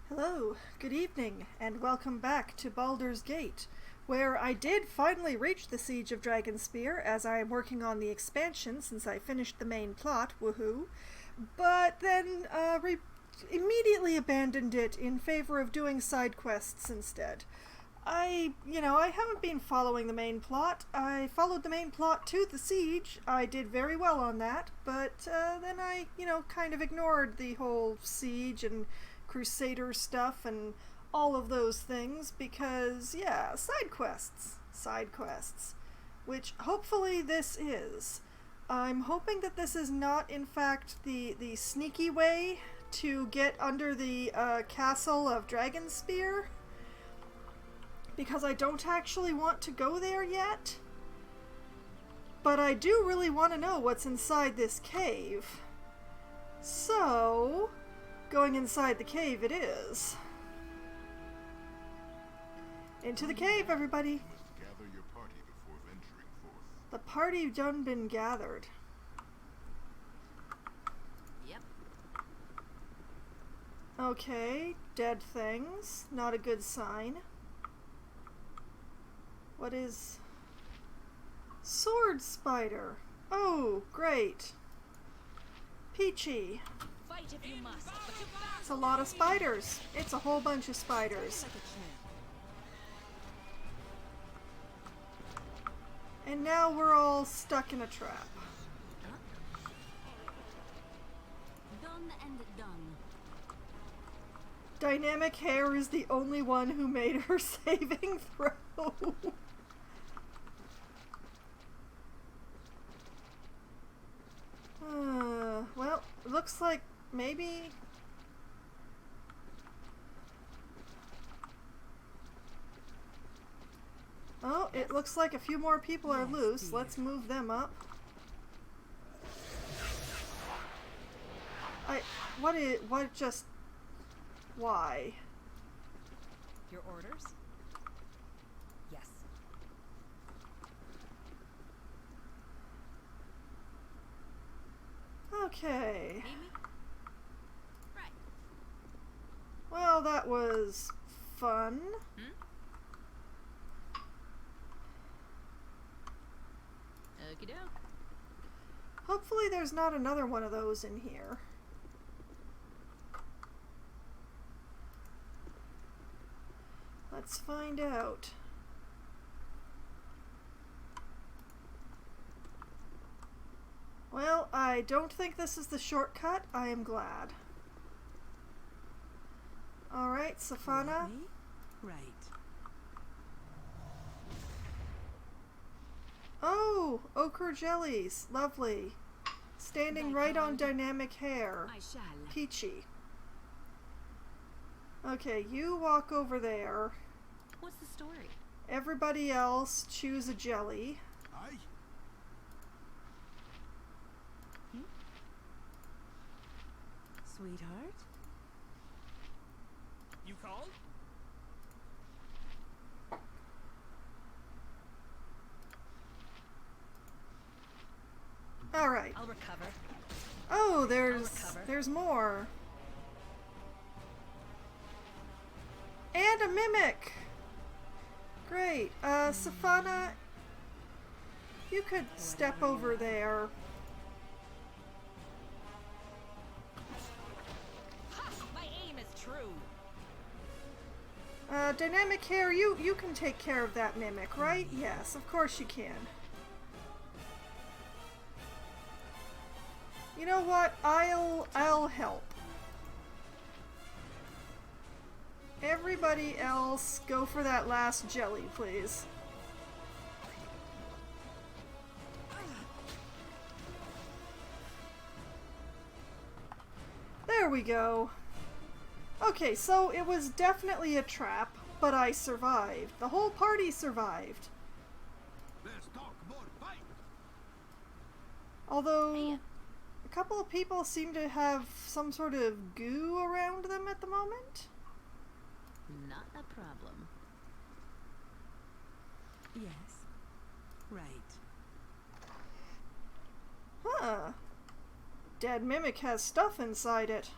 Hello, good evening, and welcome back to Baldur's Gate, where I did finally reach the Siege of Dragonspear as I am working on the expansion since I finished the main plot, woohoo, but then immediately abandoned it in favor of doing side quests instead. I haven't been following the main plot. I followed the main plot to the siege. I did very well on that, but then I, kind of ignored the whole siege and Crusader stuff and all of those things because, side quests, which hopefully this is. I'm hoping that this is not, in fact, the sneaky way to get under the castle of Dragonspear, because I don't actually want to go there yet, but I do really want to know what's inside this cave. So, going inside the cave it is. Into the cave, everybody! Gather your party before venturing forth. The party done been gathered. Yep. Okay, dead things. Not a good sign. What is... Sword spider! Oh, great. Peachy. Fight if you must. It's a lot of spiders. It's a whole bunch of spiders. And now we're all stuck in a trap. Done and done. Dynamic Hair is the only one who made her saving throw. Well, looks like maybe... Oh, it looks like a few more people are loose. Let's move them up. Why? Your orders? Yes. Okay. Need me? Right. Well, that was fun. Hmm? Okie doke. Hopefully there's not another one of those in here. Let's find out. Well, I don't think this is the shortcut. I am glad. Alright, Safana. Me? Right. Oh, ochre jellies. Lovely. Standing right on dynamic hair. I shall. Peachy. Okay, you walk over there. What's the story? Everybody else choose a jelly. Aye. Sweetheart? You called? Alright. I'll recover. Oh, recover. there's more. And a mimic! Great. Safana, you could step over there. Ha! My aim is true. Dynamic hair, you can take care of that mimic, right? Yes, of course you can. You know what? I'll help. Everybody else, go for that last jelly, please. There we go. Okay, so it was definitely a trap, but I survived. The whole party survived. Let's talk about fight. Although, Hey. a couple of people seem to have some sort of goo around them at the moment. Not a problem. Yes. Right. Huh. Dead mimic has stuff inside it.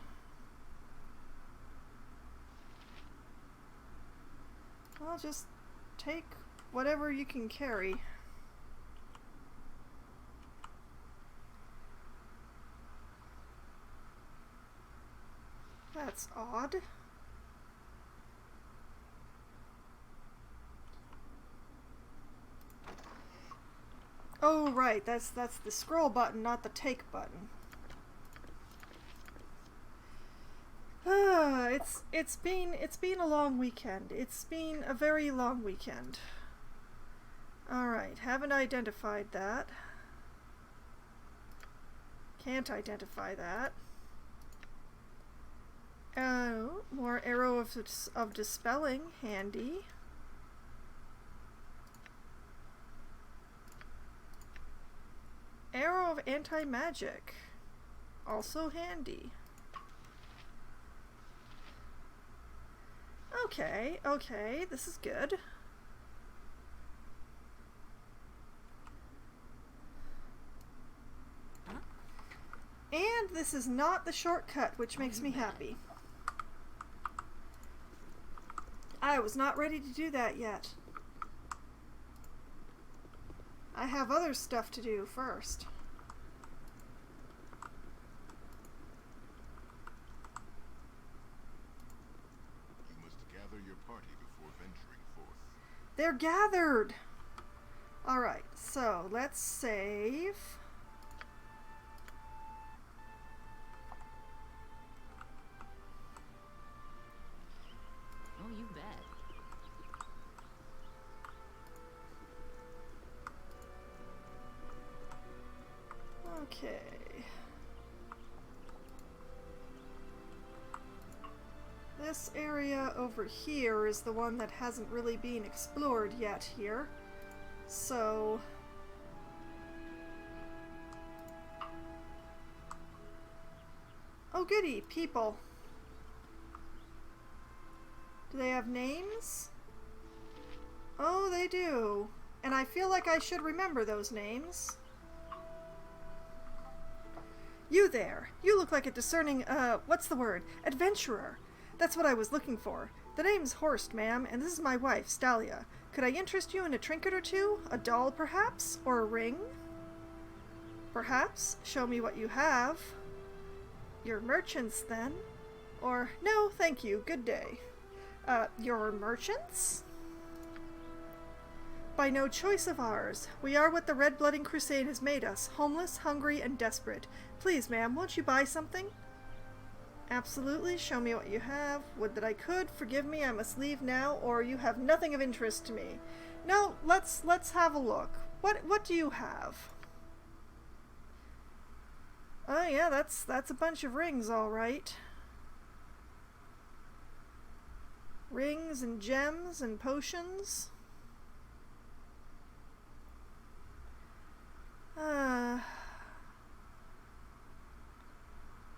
Well, just take whatever you can carry. That's odd. Oh, right, that's the scroll button, not the take button. It's been a long weekend. It's been a very long weekend. Alright, haven't identified that. Can't identify that. Oh, more arrow of dispelling, handy. Arrow of anti-magic, also handy. Okay, this is good. And this is not the shortcut, which makes me happy. I was not ready to do that yet. I have other stuff to do first. You must gather your party before venturing forth. They're gathered! Alright, so let's save. Oh, you bet. Okay. This area over here is the one that hasn't really been explored yet here. So... oh goody, people. Do they have names? Oh, they do. And I feel like I should remember those names. You there. You look like a discerning, what's the word? Adventurer. That's what I was looking for. The name's Horst, ma'am, and this is my wife, Stalia. Could I interest you in a trinket or two? A doll, perhaps? Or a ring? Perhaps. Show me what you have. You're merchants, then? Or, no, thank you, good day. You're merchants? By no choice of ours. We are what the red-blooding crusade has made us, homeless, hungry, and desperate. Please, ma'am, won't you buy something? Absolutely, show me what you have. Would that I could. Forgive me, I must leave now, or you have nothing of interest to me. No, let's have a look. What do you have? Oh yeah, that's a bunch of rings, all right. Rings and gems and potions.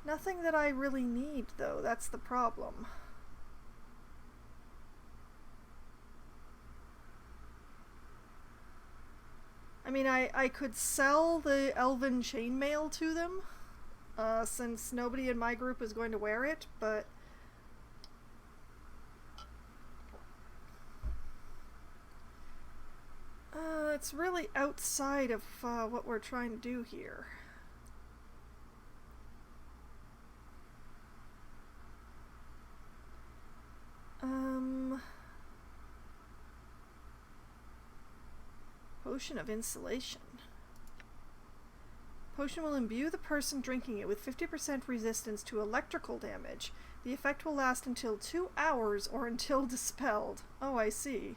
Nothing that I really need, though. That's the problem. I mean, I could sell the elven chainmail to them, since nobody in my group is going to wear it, but it's really outside of what we're trying to do here. Potion of insulation. Potion will imbue the person drinking it with 50% resistance to electrical damage. The effect will last until 2 hours or until dispelled. Oh, I see.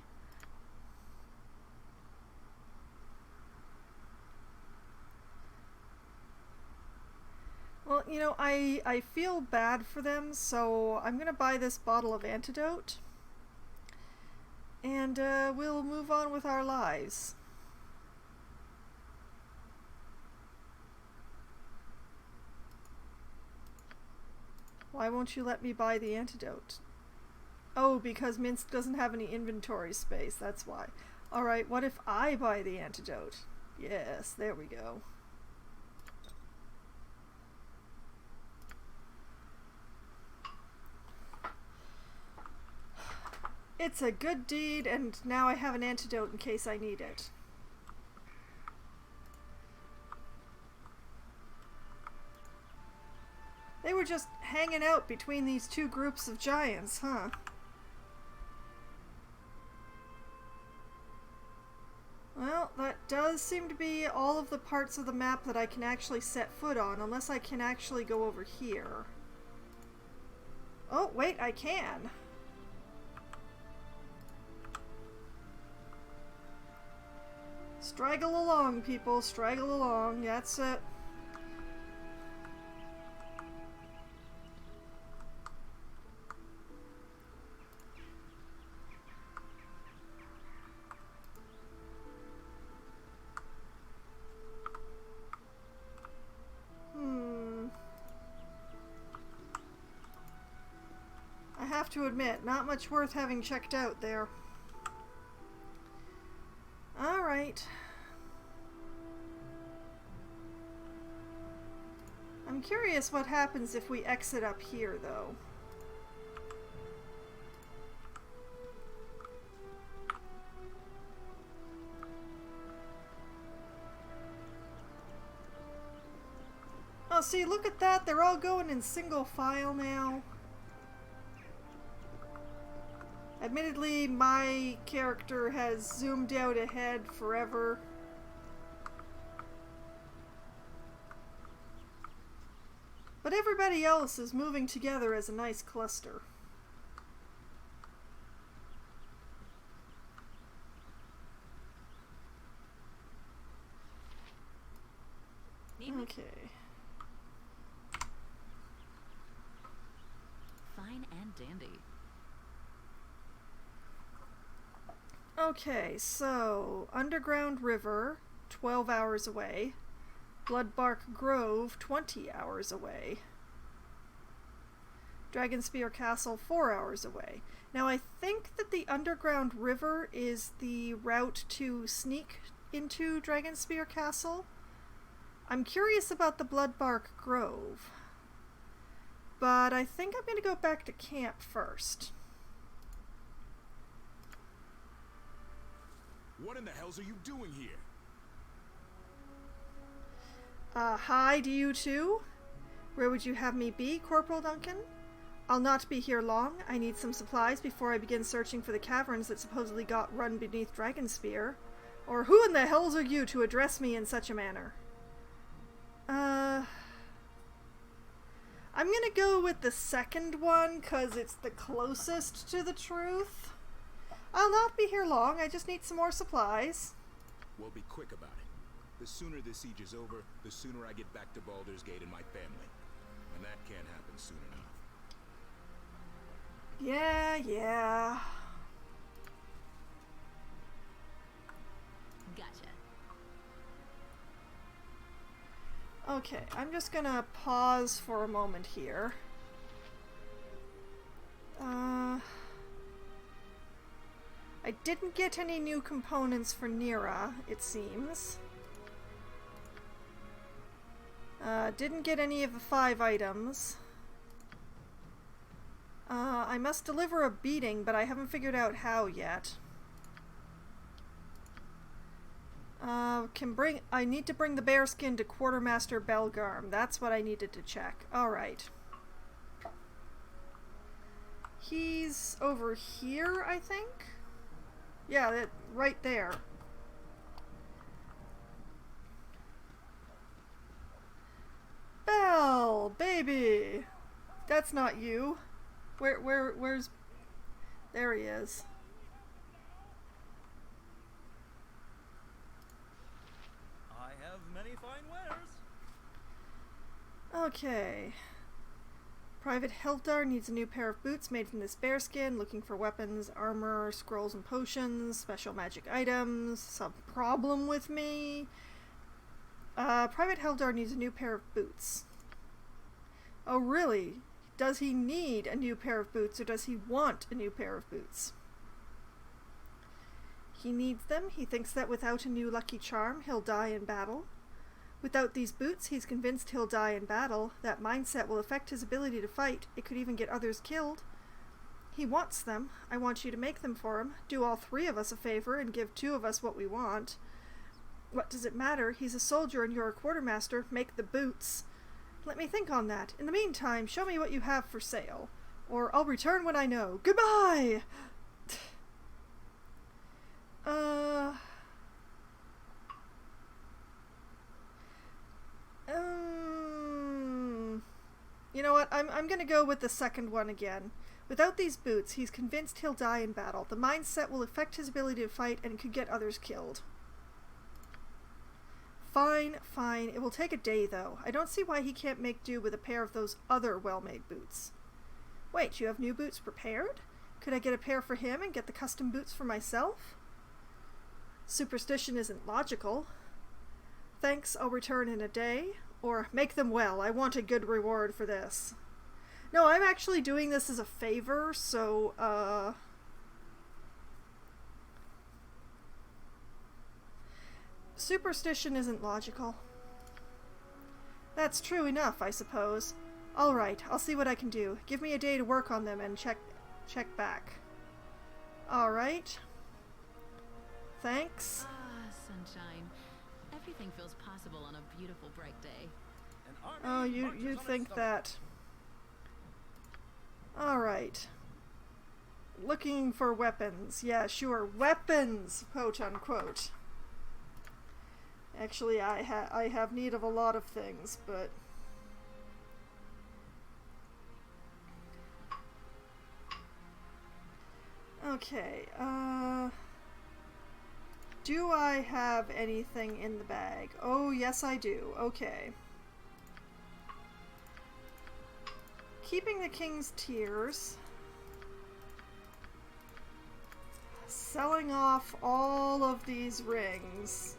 Well, you know, I feel bad for them, so I'm gonna buy this bottle of antidote. And we'll move on with our lives. Why won't you let me buy the antidote? Oh, because Minsk doesn't have any inventory space, that's why. Alright, what if I buy the antidote? Yes, there we go. It's a good deed, and now I have an antidote in case I need it. They were just hanging out between these two groups of giants, huh? Well, that does seem to be all of the parts of the map that I can actually set foot on, unless I can actually go over here. Oh, wait, I can. Straggle along, people. Straggle along. That's it. I have to admit, not much worth having checked out there. Alright. I'm curious what happens if we exit up here, though. Oh, see, look at that. They're all going in single file now. Admittedly, my character has zoomed out ahead forever. But everybody else is moving together as a nice cluster. Okay. Fine and dandy. Okay, so Underground River, 12 hours away. Bloodbark Grove, 20 hours away. Dragonspear Castle, 4 hours away. Now I think that the Underground River is the route to sneak into Dragonspear Castle. I'm curious about the Bloodbark Grove, but I think I'm going to go back to camp first. What in the hells are you doing here? Hi to you too? Where would you have me be, Corporal Duncan? I'll not be here long. I need some supplies before I begin searching for the caverns that supposedly got run beneath Dragonspear. Or who in the hells are you to address me in such a manner? I'm gonna go with the second one, 'cause it's the closest to the truth. I'll not be here long. I just need some more supplies. Well, be quick about it. The sooner this siege is over, the sooner I get back to Baldur's Gate and my family. And that can't happen soon enough. Yeah. Gotcha. Okay, I'm just gonna pause for a moment here. I didn't get any new components for Nira, it seems. Didn't get any of the 5 items. I must deliver a beating, but I haven't figured out how yet. I need to bring the bearskin to Quartermaster Belgarm. That's what I needed to check. Alright. He's over here, I think? Yeah, right there. Belle, baby! That's not you. Where's... There he is. I have many fine wares. Okay. Private Heldar needs a new pair of boots made from this bearskin, looking for weapons, armor, scrolls and potions, special magic items, some problem with me. Private Heldar needs a new pair of boots. Oh really? Does he need a new pair of boots, or does he want a new pair of boots? He needs them. He thinks that without a new lucky charm, he'll die in battle. Without these boots, he's convinced he'll die in battle. That mindset will affect his ability to fight. It could even get others killed. He wants them. I want you to make them for him. Do all 3 of us a favor and give 2 of us what we want. What does it matter? He's a soldier and you're a quartermaster. Make the boots. Let me think on that. In the meantime, show me what you have for sale. Or I'll return when I know. Goodbye! You know what? I'm gonna go with the second one again. Without these boots, he's convinced he'll die in battle. The mindset will affect his ability to fight and could get others killed. Fine. It will take a day, though. I don't see why he can't make do with a pair of those other well-made boots. Wait, you have new boots prepared? Could I get a pair for him and get the custom boots for myself? Superstition isn't logical. Thanks, I'll return in a day. Or make them well. I want a good reward for this. No, I'm actually doing this as a favor, so, Superstition isn't logical. That's true enough, I suppose. Alright, I'll see what I can do. Give me a day to work on them and check back. Alright. Thanks. Ah, sunshine. Everything feels possible on a beautiful, bright day. Oh, you think that. Alright. Looking for weapons. Yeah, sure. Weapons! Quote unquote. Actually, I have need of a lot of things, but... Okay, do I have anything in the bag? Oh, yes I do. Okay. Keeping the King's Tears. Selling off all of these rings.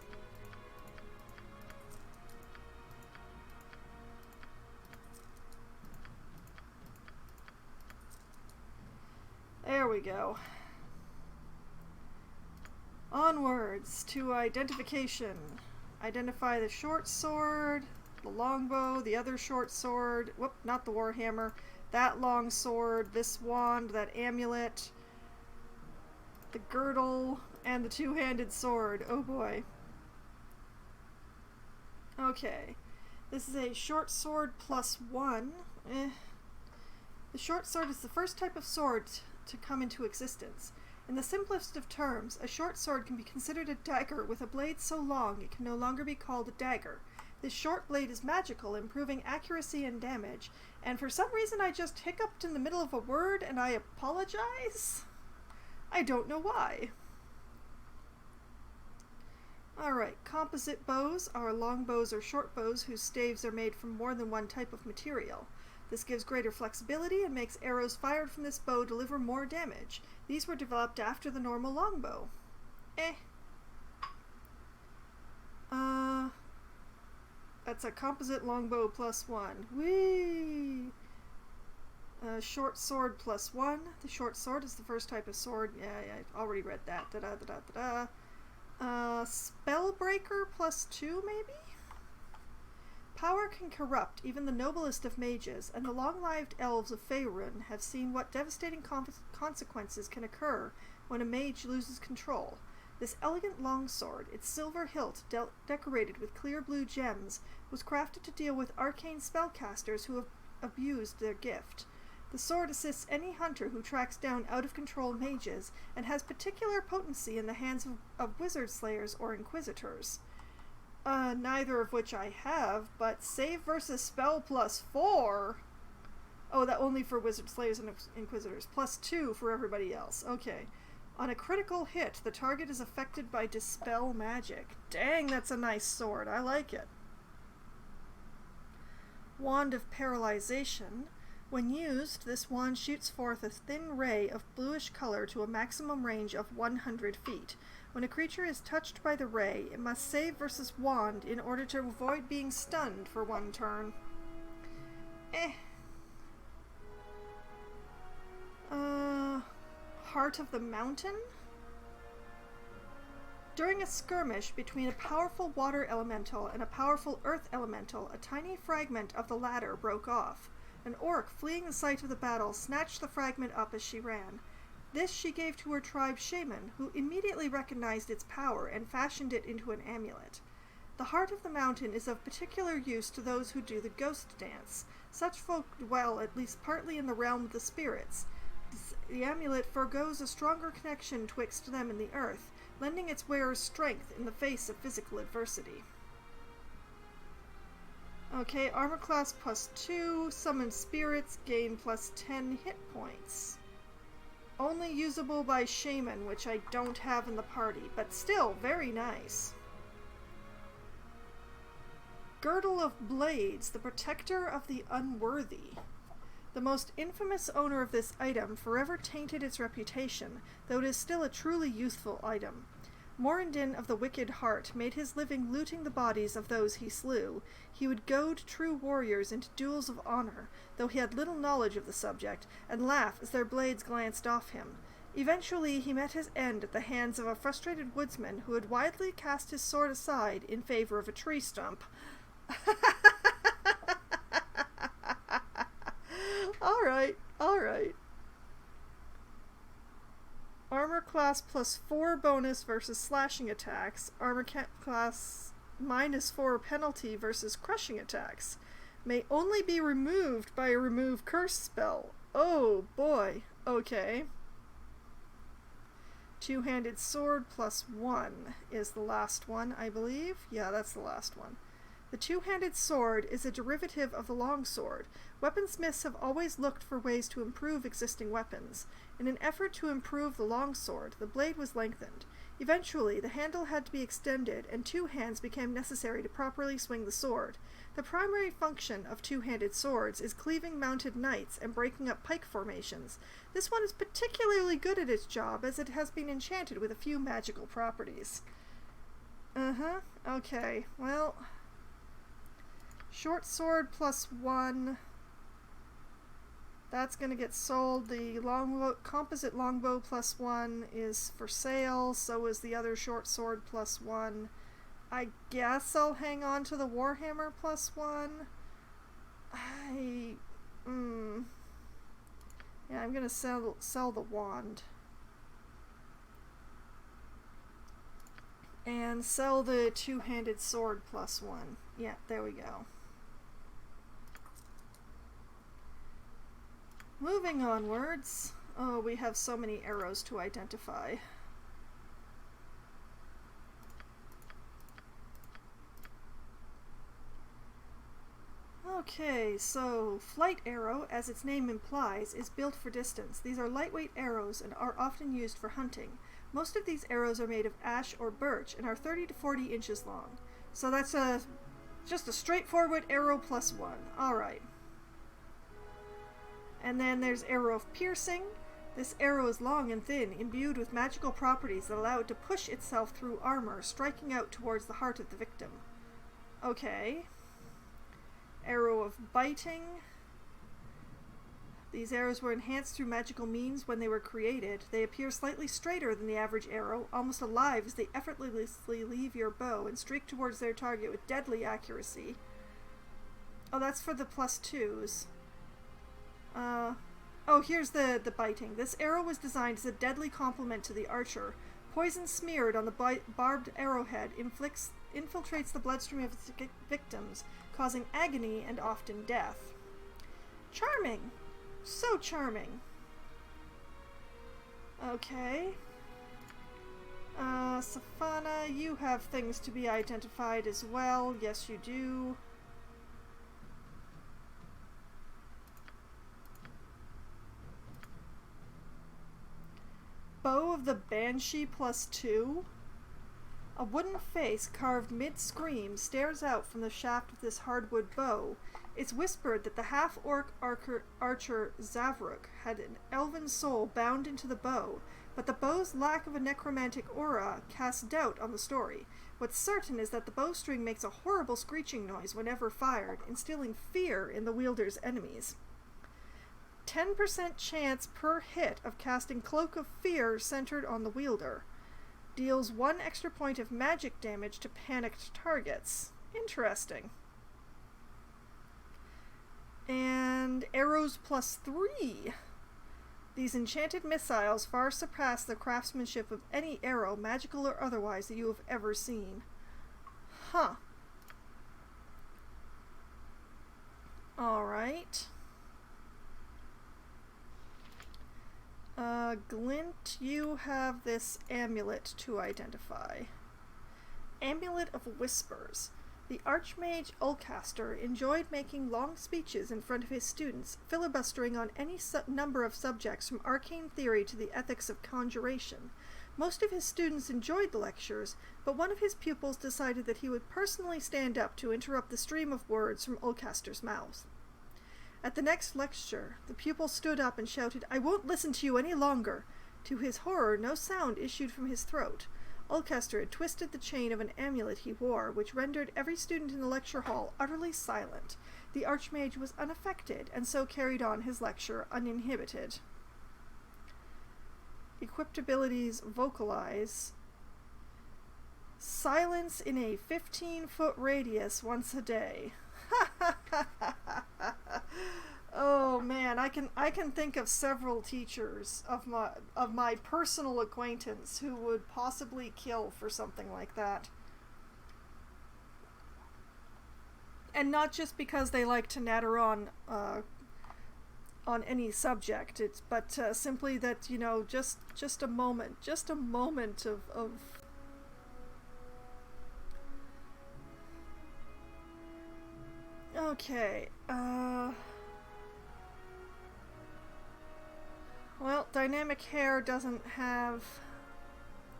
There we go. Onwards to identification. Identify the short sword, the longbow, the other short sword. Whoop, not the warhammer. That long sword, this wand, that amulet, the girdle, and the two-handed sword. Oh boy. Okay. This is a short sword +1. The short sword is the first type of sword to come into existence. In the simplest of terms, a short sword can be considered a dagger with a blade so long it can no longer be called a dagger. This short blade is magical, improving accuracy and damage, and for some reason I just hiccuped in the middle of a word and I apologize? I don't know why. Alright, composite bows are long bows or short bows whose staves are made from more than one type of material. This gives greater flexibility and makes arrows fired from this bow deliver more damage. These were developed after the normal longbow. That's a composite longbow +1. Whee! Short sword +1. The short sword is the first type of sword. Yeah, I already read that. Spellbreaker +2, maybe? Power can corrupt even the noblest of mages, and the long-lived elves of Faerun have seen what devastating consequences can occur when a mage loses control. This elegant longsword, its silver hilt decorated with clear blue gems, was crafted to deal with arcane spellcasters who have abused their gift. The sword assists any hunter who tracks down out-of-control mages, and has particular potency in the hands of wizard slayers or inquisitors. Neither of which I have, but save versus spell +4? Oh, that only for wizard slayers and inquisitors. +2 for everybody else. Okay. On a critical hit, the target is affected by dispel magic. Dang, that's a nice sword. I like it. Wand of Paralyzation. When used, this wand shoots forth a thin ray of bluish color to a maximum range of 100 feet. When a creature is touched by the ray, it must save versus wand in order to avoid being stunned for one turn. Heart of the Mountain? During a skirmish between a powerful water elemental and a powerful earth elemental, a tiny fragment of the latter broke off. An orc fleeing the site of the battle snatched the fragment up as she ran. This she gave to her tribe shaman, who immediately recognized its power and fashioned it into an amulet. The Heart of the Mountain is of particular use to those who do the ghost dance. Such folk dwell at least partly in the realm of the spirits. The amulet forgoes a stronger connection twixt them and the earth, lending its wearer's strength in the face of physical adversity. Okay, armor class +2, summon spirits, gain +10 hit points. Only usable by shaman, which I don't have in the party, but still very nice. Girdle of Blades, the protector of the unworthy. The most infamous owner of this item forever tainted its reputation, though it is still a truly useful item. Morindin of the Wicked Heart made his living looting the bodies of those he slew. He would goad true warriors into duels of honor, though he had little knowledge of the subject, and laugh as their blades glanced off him. Eventually he met his end at the hands of a frustrated woodsman who had widely cast his sword aside in favor of a tree stump. Alright. Armor class +4 bonus versus slashing attacks. Armor class -4 penalty versus crushing attacks. May only be removed by a remove curse spell. Oh boy. Okay. Two-handed sword +1 is the last one, I believe. Yeah, that's the last one. The two-handed sword is a derivative of the longsword. Weaponsmiths have always looked for ways to improve existing weapons. In an effort to improve the longsword, the blade was lengthened. Eventually, the handle had to be extended, and two hands became necessary to properly swing the sword. The primary function of two-handed swords is cleaving mounted knights and breaking up pike formations. This one is particularly good at its job, as it has been enchanted with a few magical properties. Okay, well... Short sword +1. That's going to get sold. The composite longbow +1 is for sale. So is the other short sword +1. I guess I'll hang on to the Warhammer +1. Yeah, I'm gonna sell the wand. And sell the two-handed sword +1. Yeah, there we go. Moving onwards. Oh, we have so many arrows to identify. Okay, so flight arrow, as its name implies, is built for distance. These are lightweight arrows and are often used for hunting. Most of these arrows are made of ash or birch and are 30 to 40 inches long. So that's just a straightforward arrow +1. Alright. And then there's arrow of piercing. This arrow is long and thin, imbued with magical properties that allow it to push itself through armor, striking out towards the heart of the victim. Okay. Arrow of biting. These arrows were enhanced through magical means when they were created. They appear slightly straighter than the average arrow, almost alive as they effortlessly leave your bow and streak towards their target with deadly accuracy. Oh, that's for the +2s. Oh, here's the biting. This arrow was designed as a deadly complement to the archer. Poison smeared on the barbed arrowhead infiltrates the bloodstream of its victims, causing agony and often death. Charming! So charming. Okay. Safana, you have things to be identified as well. Yes, you do. Bow of the Banshee +2. A wooden face carved mid-scream stares out from the shaft of this hardwood bow. It's whispered that the half-orc archer Zavruk had an elven soul bound into the bow, but the bow's lack of a necromantic aura casts doubt on the story. What's certain is that the bowstring makes a horrible screeching noise whenever fired, instilling fear in the wielder's enemies. 10% chance per hit of casting Cloak of Fear centered on the wielder. Deals 1 extra point of magic damage to panicked targets. Interesting. And arrows +3. These enchanted missiles far surpass the craftsmanship of any arrow, magical or otherwise, that you have ever seen. Huh. Alright. Glint, you have this amulet to identify. Amulet of Whispers. The Archmage Ulcaster enjoyed making long speeches in front of his students, filibustering on any number of subjects from arcane theory to the ethics of conjuration. Most of his students enjoyed the lectures, but one of his pupils decided that he would personally stand up to interrupt the stream of words from Ulcaster's mouth. At the next lecture, the pupil stood up and shouted, "I won't listen to you any longer." To his horror, no sound issued from his throat. Ulcaster had twisted the chain of an amulet he wore, which rendered every student in the lecture hall utterly silent. The Archmage was unaffected, and so carried on his lecture uninhibited. Equipped abilities: vocalize. Silence in a 15-foot radius once a day. Oh man, I can think of several teachers of my personal acquaintance who would possibly kill for something like that. And not just because they like to natter on any subject, but simply that, you know, just a moment of okay, well, Dynamic Hair doesn't have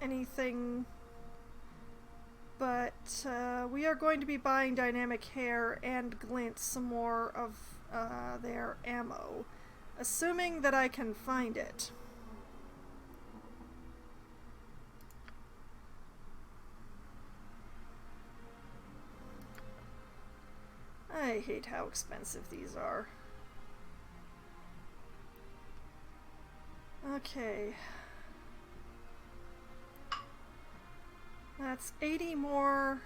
anything, but we are going to be buying Dynamic Hair and Glint some more of their ammo, assuming that I can find it. I hate how expensive these are. Okay. That's 80 more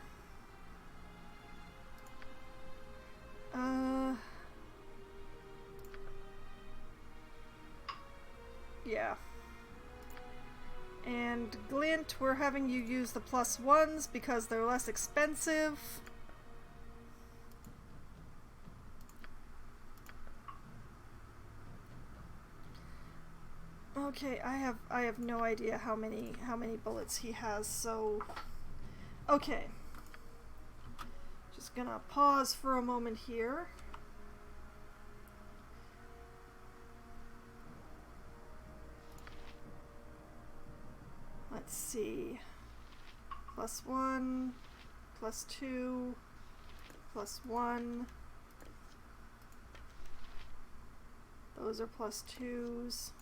glint, we're having you use the +1s because they're less expensive. Okay, I have no idea how many bullets he has, so okay. Just gonna pause for a moment here. Let's see. +1, +2, +1. Those are +2s.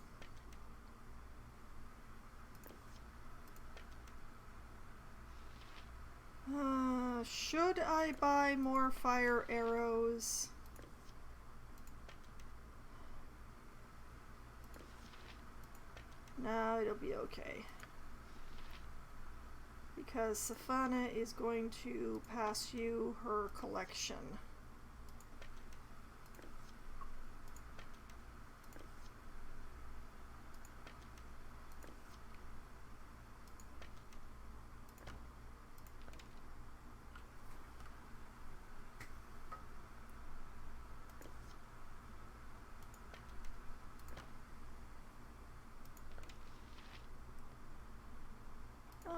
Should I buy more fire arrows? No, it'll be okay. Because Safana is going to pass you her collection.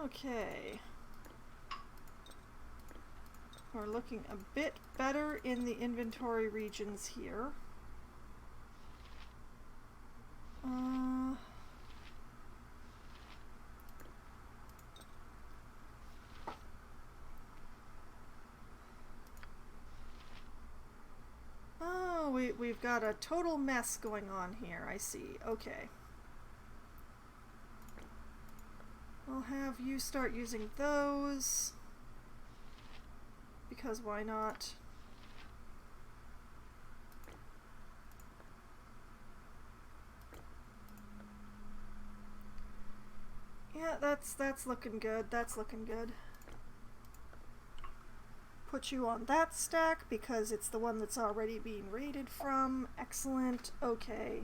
Okay. We're looking a bit better in the inventory regions here. Oh, we've got a total mess going on here, I see. Okay. I'll have you start using those. Because why not? Yeah, that's looking good. That's looking good. Put you on that stack because it's the one that's already being raided from. Excellent. Okay.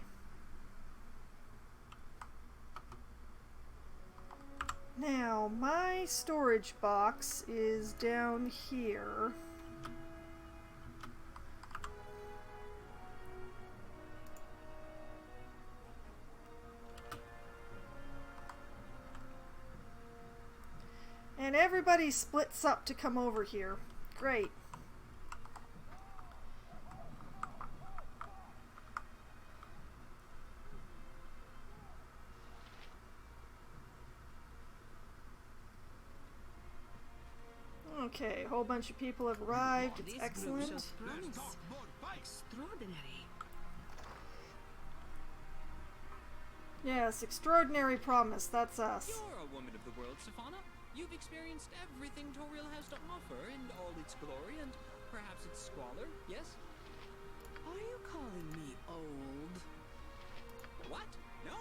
Now, my storage box is down here. And everybody splits up to come over here. Great. Okay, a whole bunch of people have arrived. It's excellent. Extraordinary. Yes, extraordinary promise. That's us. You're a woman of the world, Safana. You've experienced everything Toriel has to offer in all its glory and perhaps its squalor, yes? Are you calling me old? What? No!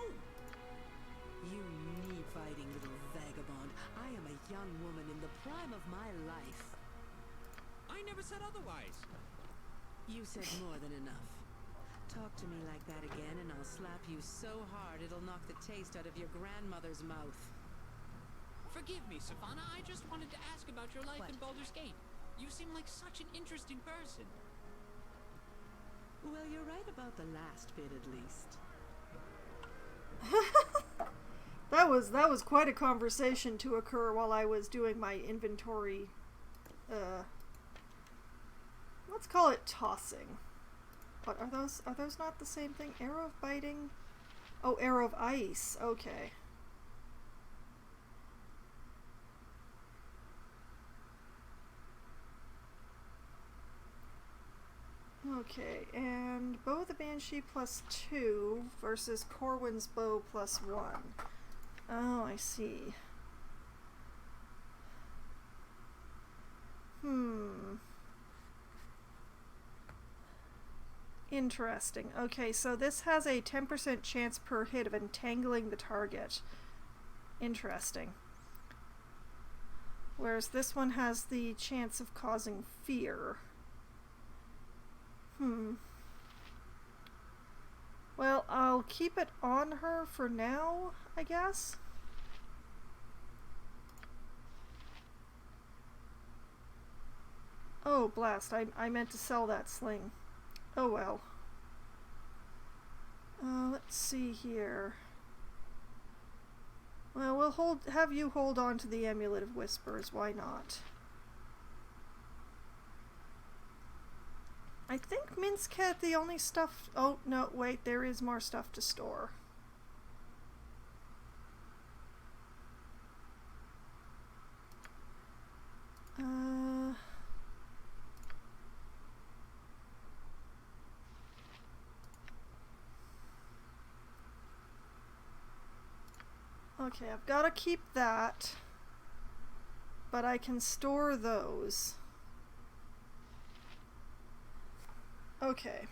You knee-fighting little vagabond. I am a young woman in the prime of my life. I never said otherwise. You said more than enough. Talk to me like that again and I'll slap you so hard it'll knock the taste out of your grandmother's mouth. Forgive me, Safana. I just wanted to ask about your life What? in Baldur's Gate. You seem like such an interesting person. Well, you're right about the last bit at least. That was quite a conversation to occur while I was doing my inventory. Let's call it tossing. What are those? Are those not the same thing? Arrow of biting? Oh, arrow of ice. Okay. Okay, and Bow of the Banshee +2 versus Corwin's Bow +1. Oh, I see. Interesting. Okay, so this has a 10% chance per hit of entangling the target. Interesting. Whereas this one has the chance of causing fear. Well, I'll keep it on her for now, I guess. Oh, blast. I meant to sell that sling. Oh well. Let's see here. Well, we'll have you hold on to the Amulet of Whispers. Why not? I think Minsk had the only stuff... Oh, no, wait. There is more stuff to store. Okay, I've got to keep that, but I can store those. Okay.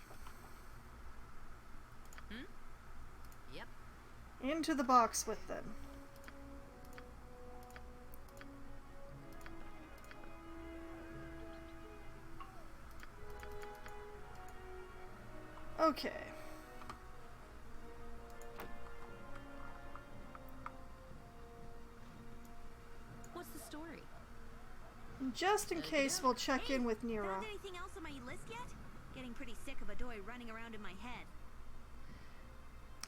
Yep. Into the box with them. Okay. What's the story? Just in case, we'll check in with Nira. Found anything else on my list yet? Getting pretty sick of Adoy running around in my head.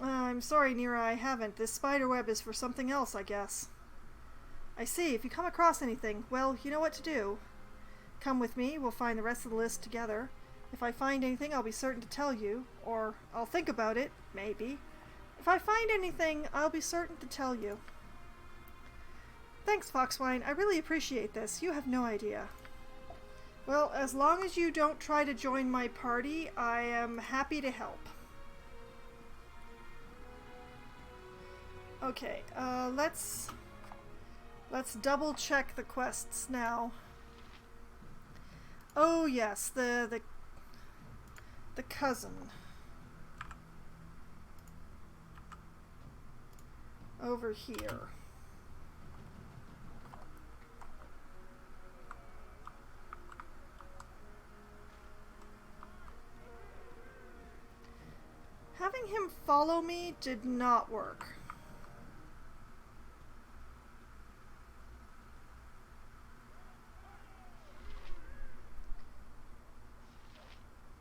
I'm sorry, Nira, I haven't. This spider web is for something else, I guess. I see. If you come across anything, well, you know what to do. Come with me, we'll find the rest of the list together. If I find anything, I'll be certain to tell you. Or I'll think about it, maybe. If I find anything, I'll be certain to tell you. Thanks, Foxwine. I really appreciate this. You have no idea. Well, as long as you don't try to join my party, I am happy to help. Okay, let's double check the quests now. Oh yes, the cousin. Over here. Having him follow me did not work.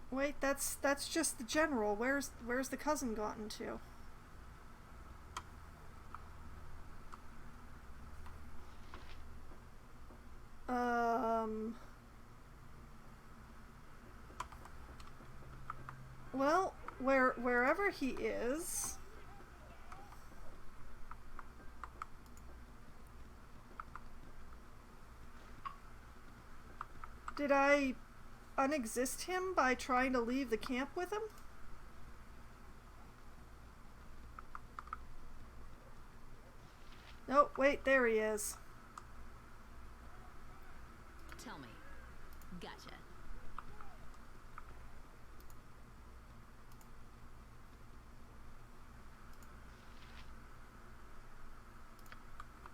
Wait, that's just the general. Where's the cousin gotten to? Well, wherever he is. Did I unexist him by trying to leave the camp with him? No, wait, there he is. Tell me. Gotcha.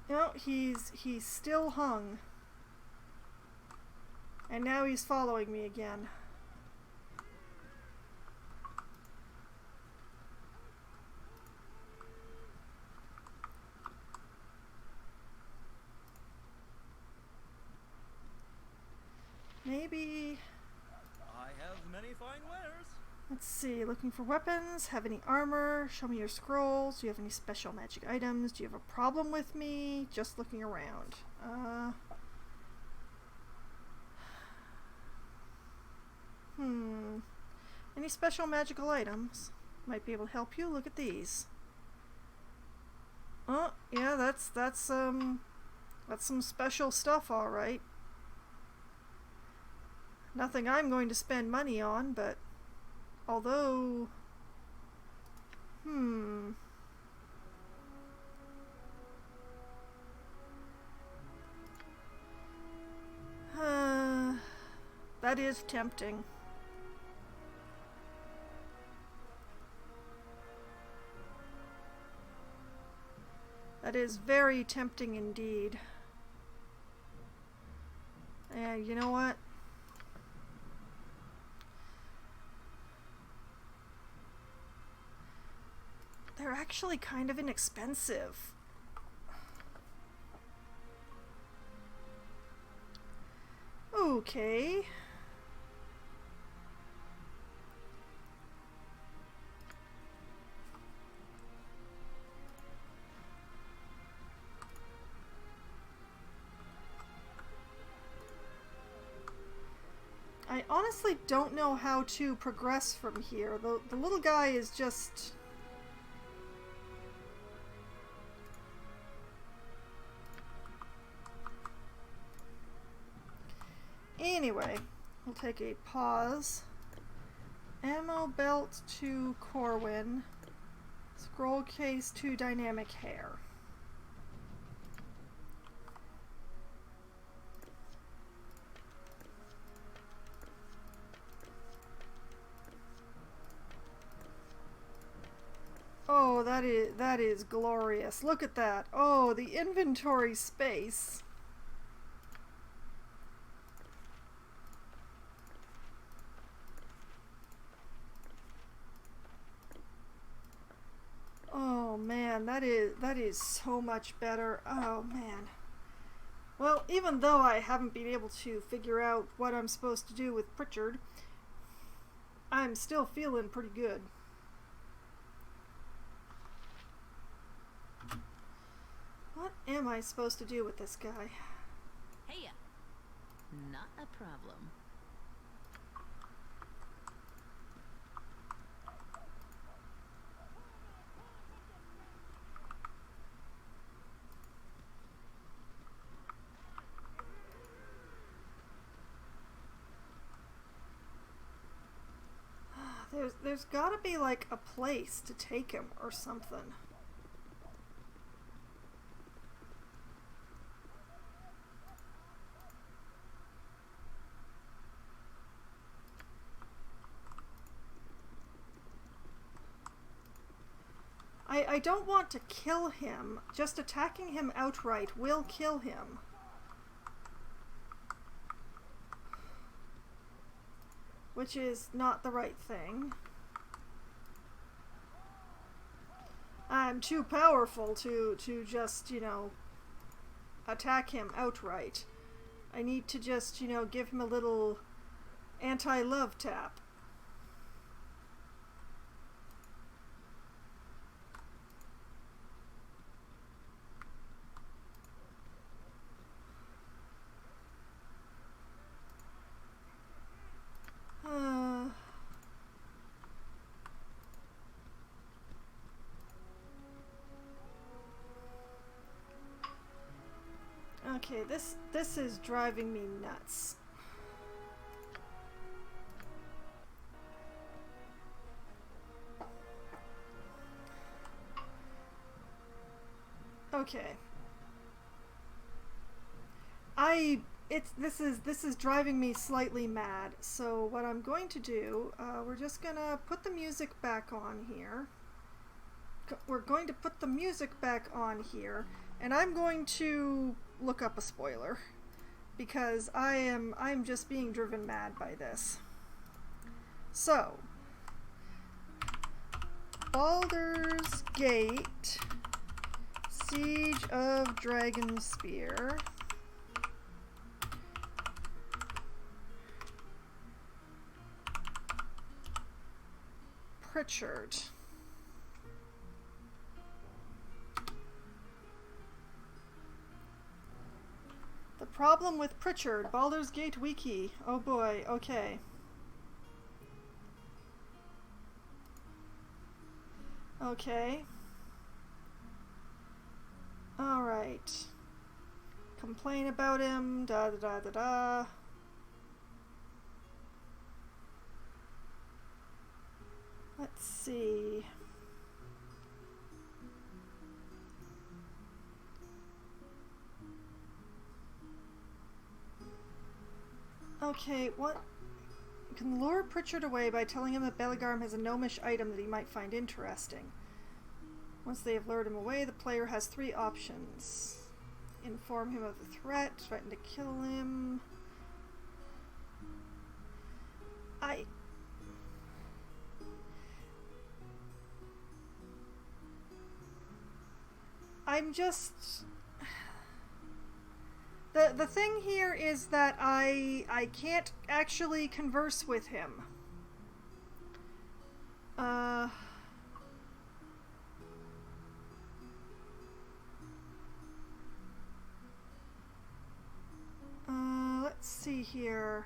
No, he's still hung. And now he's following me again. Maybe... I have many fine wares. Let's see, looking for weapons, have any armor, show me your scrolls, do you have any special magic items, do you have a problem with me, just looking around. Any special magical items? Might be able to help you, look at these. Oh, yeah, that's some special stuff, alright. Nothing I'm going to spend money on, but although, that is tempting. That is very tempting indeed. And you know what? They're actually kind of inexpensive. Okay. I honestly don't know how to progress from here. The little guy is just... Anyway, we'll take a pause. Ammo belt to Corwin. Scroll case to dynamic hair. Oh, that is glorious. Look at that. Oh, the inventory space. Oh man, that is so much better. Oh man. Well, even though I haven't been able to figure out what I'm supposed to do with Pritchard, I'm still feeling pretty good. What am I supposed to do with this guy? Hey, not a problem. There's gotta be like a place to take him or something. I don't want to kill him. Just attacking him outright will kill him. Which is not the right thing. I'm too powerful to just, you know, attack him outright. I need to just, you know, give him a little anti-love tap. Okay, this is driving me nuts. Okay. This is driving me slightly mad. So what I'm going to do, we're just gonna put the music back on here. We're going to put the music back on here, and I'm going to look up a spoiler because I'm just being driven mad by this. So, Baldur's Gate, Siege of Dragonspear. Pritchard. The problem with Pritchard, Baldur's Gate wiki. Oh boy, okay. Okay. Alright. Complain about him, da da da da da. Let's see. Okay, what? You can lure Pritchard away by telling him that Bellegarm has a gnomish item that he might find interesting. Once they have lured him away, the player has 3 options. Inform him of the threat, threaten to kill him. I'm just... The thing here is that I can't actually converse with him. Let's see here.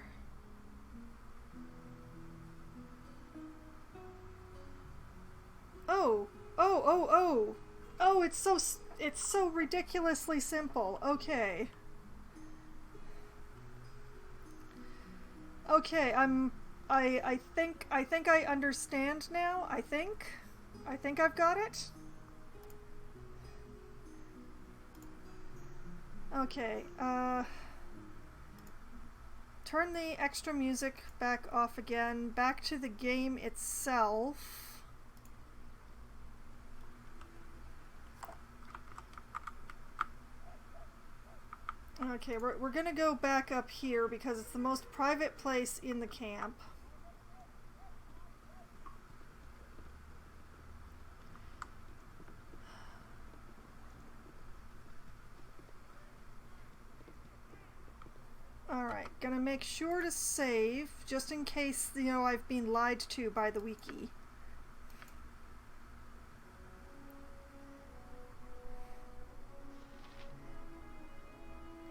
Oh, oh, oh, oh, oh! It's so ridiculously simple. Okay. Okay, I think I understand now. I think I've got it. Okay, turn the extra music back off again. Back to the game itself. Okay, we're gonna go back up here because it's the most private place in the camp. Alright, gonna make sure to save, just in case, you know, I've been lied to by the wiki.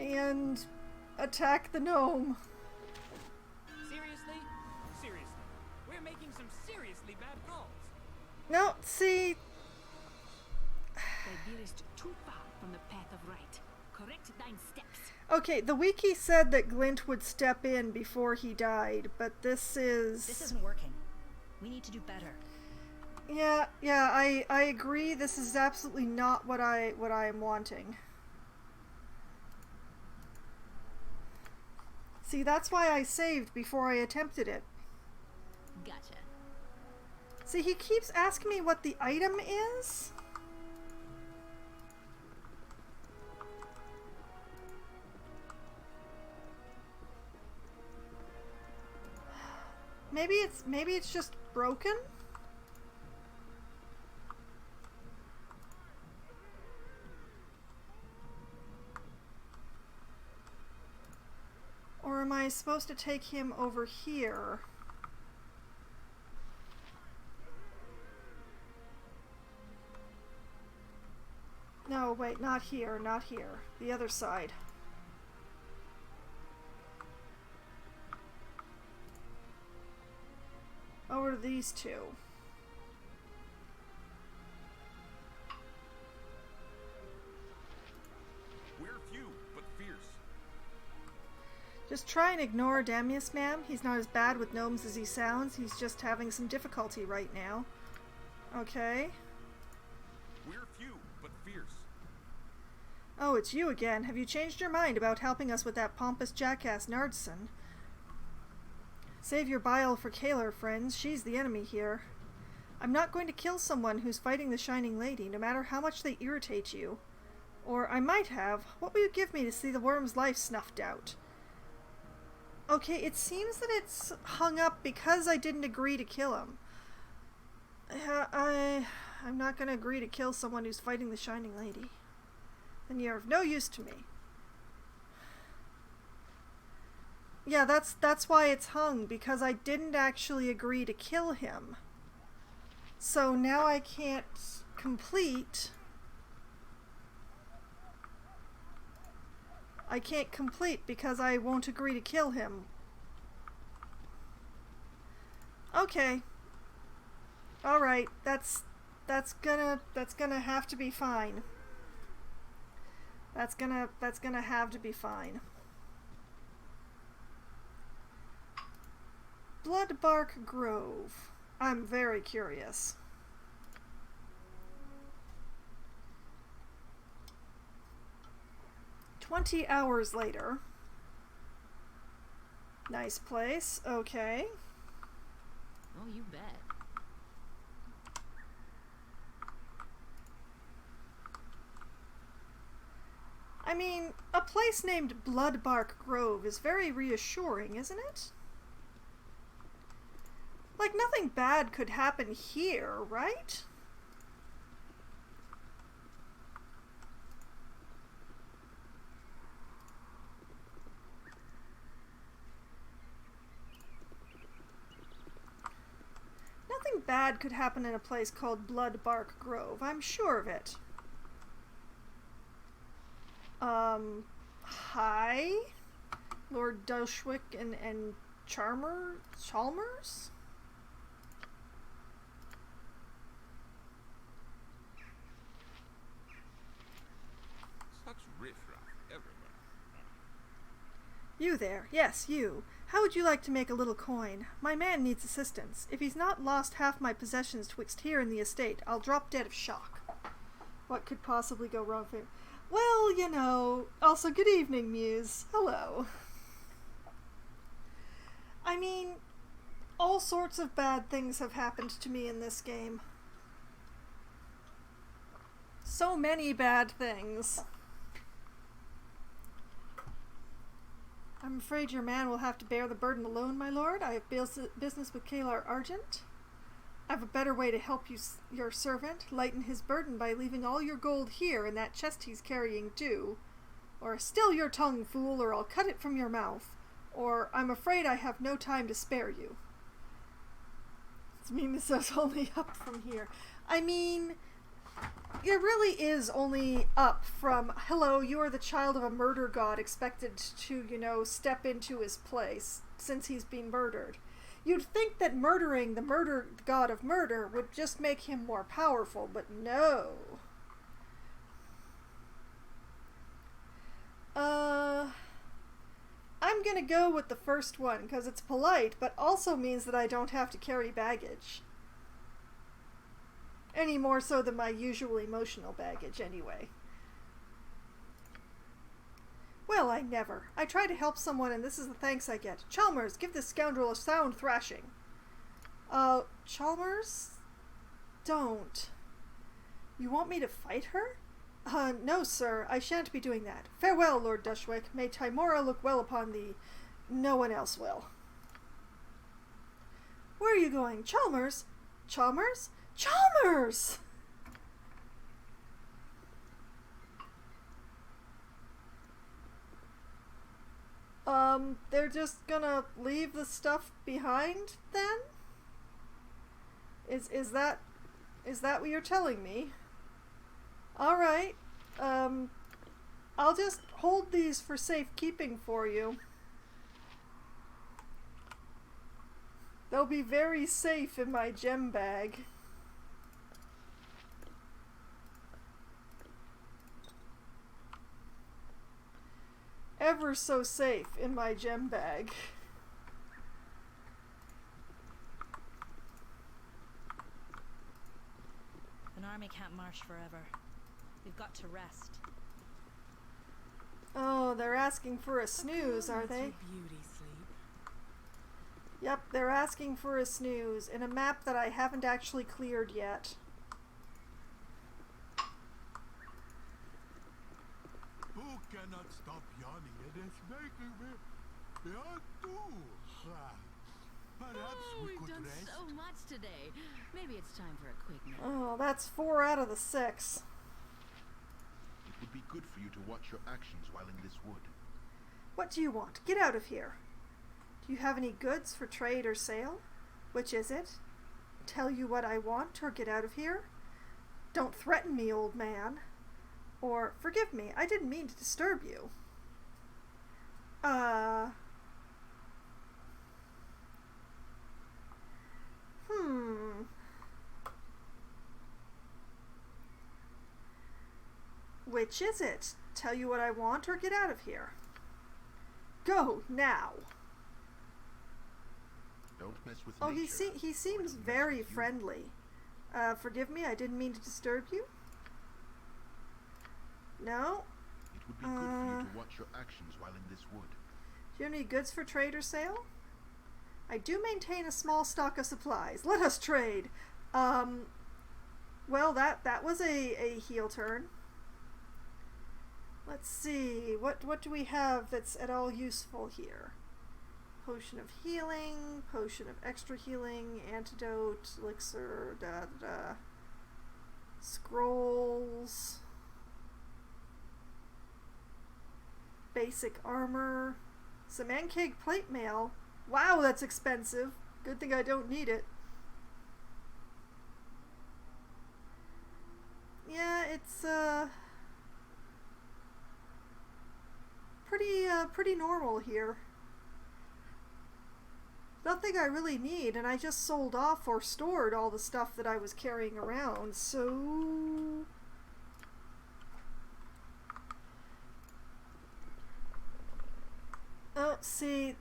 And attack the gnome. Seriously? Seriously. We're making some seriously bad calls. No, see... Thou veerest too far from the path of right. Correct thine steps. Okay, the wiki said that Glint would step in before he died, but this isn't working. We need to do better. Yeah, I agree. This is absolutely not what I am wanting. See, that's why I saved before I attempted it. Gotcha. See, he keeps asking me what the item is. Maybe it's just broken? Or am I supposed to take him over here? No, wait, not here, not here. The other side. Over to these two. We're few, but fierce. Just try and ignore Damius, ma'am. He's not as bad with gnomes as he sounds. He's just having some difficulty right now. Okay. We're few, but fierce. Oh, it's you again. Have you changed your mind about helping us with that pompous jackass Nardson? Save your bile for Kalar, friends. She's the enemy here. I'm not going to kill someone who's fighting the Shining Lady, no matter how much they irritate you. Or I might have. What will you give me to see the worm's life snuffed out? Okay, it seems that it's hung up because I didn't agree to kill him. I'm not going to agree to kill someone who's fighting the Shining Lady. Then you're of no use to me. Yeah, that's why it's hung, because I didn't actually agree to kill him. So now I can't complete... I can't complete because I won't agree to kill him. Okay. Alright, that's gonna have to be fine. That's gonna have to be fine. Bloodbark Grove. I'm very curious. "20 hours later." Nice place. Okay. Oh, you bet. I mean, a place named Bloodbark Grove is very reassuring, isn't it? Like, nothing bad could happen here, right? Nothing bad could happen in a place called Bloodbark Grove. I'm sure of it. Hi? Lord Doshwick and Chalmers? You there. Yes, you. How would you like to make a little coin? My man needs assistance. If he's not lost half my possessions twixt here and the estate, I'll drop dead of shock. What could possibly go wrong for him? Well, you know. Also, good evening, Muse. Hello. I mean, all sorts of bad things have happened to me in this game. So many bad things. I'm afraid your man will have to bear the burden alone, my lord. I have business with Kalar Argent. I have a better way to help you, your servant, lighten his burden by leaving all your gold here in that chest he's carrying too. Or still your tongue, fool, or I'll cut it from your mouth. Or I'm afraid I have no time to spare you. I mean, this is only up from here. I mean, it really is only up from, hello, you are the child of a murder god expected to, you know, step into his place since he's been murdered. You'd think that murdering the murder god of murder would just make him more powerful, but no. I'm gonna go with the first one, because it's polite, but also means that I don't have to carry baggage. Any more so than my usual emotional baggage, anyway. Well, I never. I try to help someone, and this is the thanks I get. Chalmers, give this scoundrel a sound thrashing. Chalmers? Don't. You want me to fight her? No, sir. I shan't be doing that. Farewell, Lord Dushwick. May Timora look well upon thee. No one else will. Where are you going? Chalmers? Chalmers? Chalmers! They're just gonna leave the stuff behind then? Is that what you're telling me? Alright. I'll just hold these for safekeeping for you. They'll be very safe in my gem bag. Ever so safe in my gem bag. An army can't march forever. We've got to rest. Oh, they're asking for a snooze, are they? Beauty sleep. Yep, they're asking for a snooze in a map that I haven't actually cleared yet. Who cannot stop yawning? It is making me yawn too. Perhaps we we've could done rest. so much today. Maybe it's time for a quick nap. Oh, that's 4 out of the 6. It would be good for you to watch your actions while in this wood. What do you want? Get out of here. Do you have any goods for trade or sale? Which is it? Tell you what I want or get out of here? Don't threaten me, old man. Or, forgive me, I didn't mean to disturb you. Which is it? Tell you what I want or get out of here? Go, now! Don't mess with Oh, nature. he seems very friendly. Forgive me, I didn't mean to disturb you. No? It would be good for you to watch your actions while in this wood. Do you have any goods for trade or sale? I do maintain a small stock of supplies. Let us trade. Well, that was a heel turn. Let's see. What do we have that's at all useful here? Potion of healing, potion of extra healing, antidote, elixir, scrolls, basic armor, some Ankeg plate mail. Wow, that's expensive. Good thing I don't need it. Yeah, it's pretty normal here. Nothing I really need, and I just sold off or stored all the stuff that I was carrying around, so... see,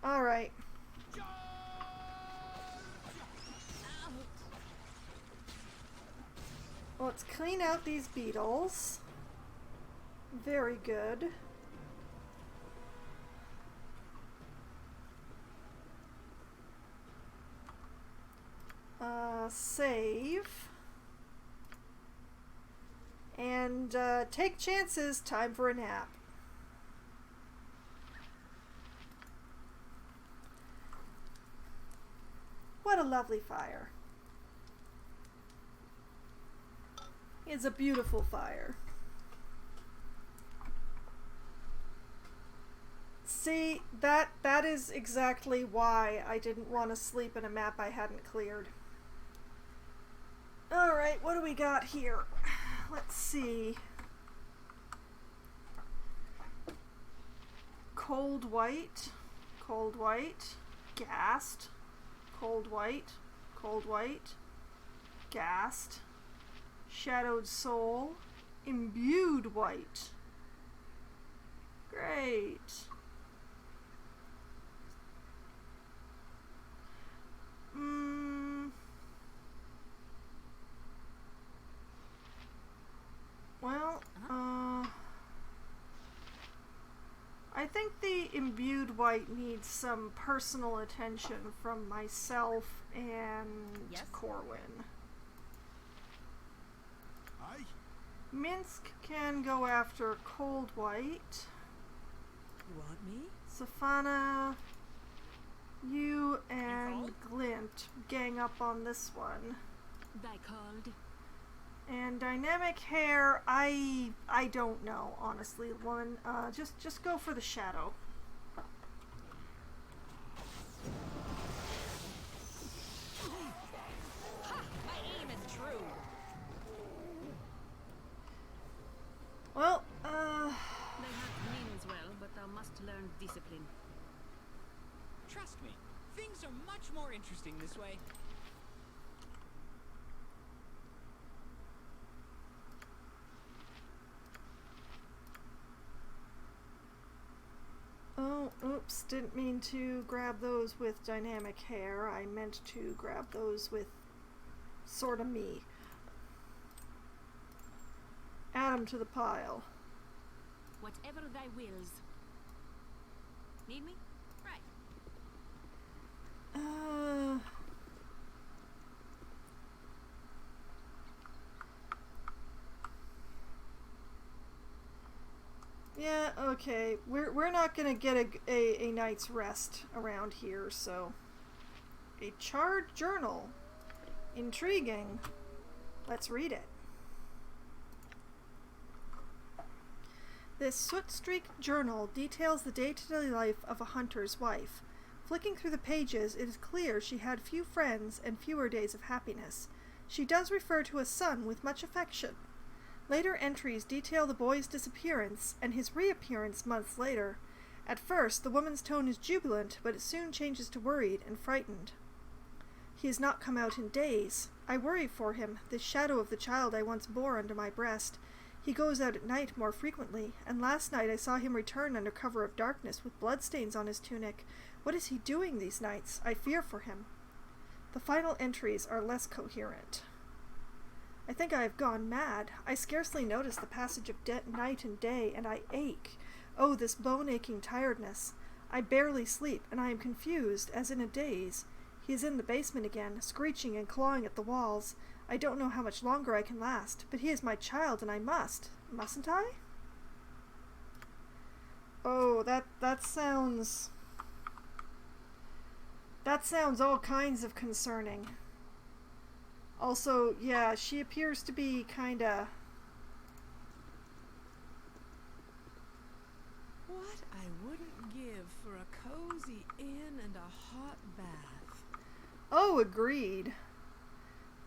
alright. Let's clean out these beetles. Very good. Save. And take chances. Time for a nap. What a lovely fire. It's a beautiful fire. See, that is exactly why I didn't want to sleep in a map I hadn't cleared. Alright, what do we got here? Let's see. Cold white, gassed, cold white, gassed, shadowed soul, imbued white. Great. Well, I think the imbued white needs some personal attention from myself and Corwin. Aye. Minsk can go after cold white. You want me? Safana, you and Glint gang up on this one. By called. And dynamic hair, I don't know, honestly. One, just go for the shadow. Ha! My aim is true. Well, Thy heart means well, but thou must learn discipline. Trust me, things are much more interesting this way. oh, oops, didn't mean to grab those with dynamic hair. I meant to grab those with sorta me. Add 'em to the pile. Whatever thy wills. Need me? Right. Yeah, okay. We're not gonna get a night's rest around here, so. A charred journal. Intriguing. Let's read it. This soot-streaked journal details the day-to-day life of a hunter's wife. Flicking through the pages, it is clear she had few friends and fewer days of happiness. She does refer to a son with much affection. Later entries detail the boy's disappearance and his reappearance months later. At first, the woman's tone is jubilant, but it soon changes to worried and frightened. He has not come out in days. I worry for him, this shadow of the child I once bore under my breast. He goes out at night more frequently, and last night I saw him return under cover of darkness with bloodstains on his tunic. What is he doing these nights? I fear for him. The final entries are less coherent. I think I have gone mad. I scarcely notice the passage of night and day, and I ache. Oh, this bone-aching tiredness. I barely sleep, and I am confused, as in a daze. He is in the basement again, screeching and clawing at the walls. I don't know how much longer I can last, but he is my child, and I must. Mustn't I? Oh, that sounds... That sounds all kinds of concerning. Also, yeah, she appears to be kinda... What I wouldn't give for a cozy inn and a hot bath. Oh, agreed.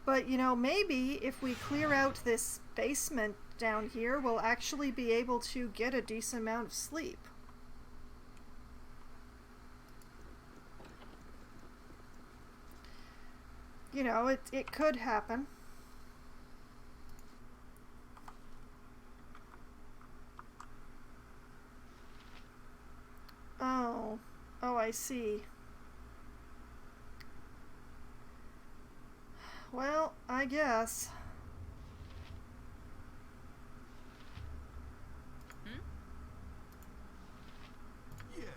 But, you know, maybe if we clear out this basement down here, we'll actually be able to get a decent amount of sleep. You know, it could happen. I see. Well, I guess. Yes?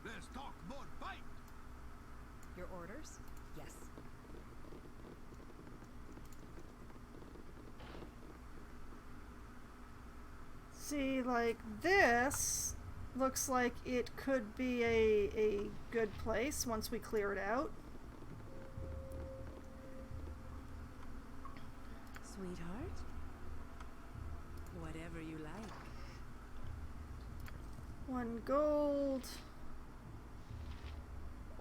Let's talk about fight. Your orders? Yes. See, like this looks like it could be a good place once we clear it out. Sweetheart? Whatever you like. 1 gold.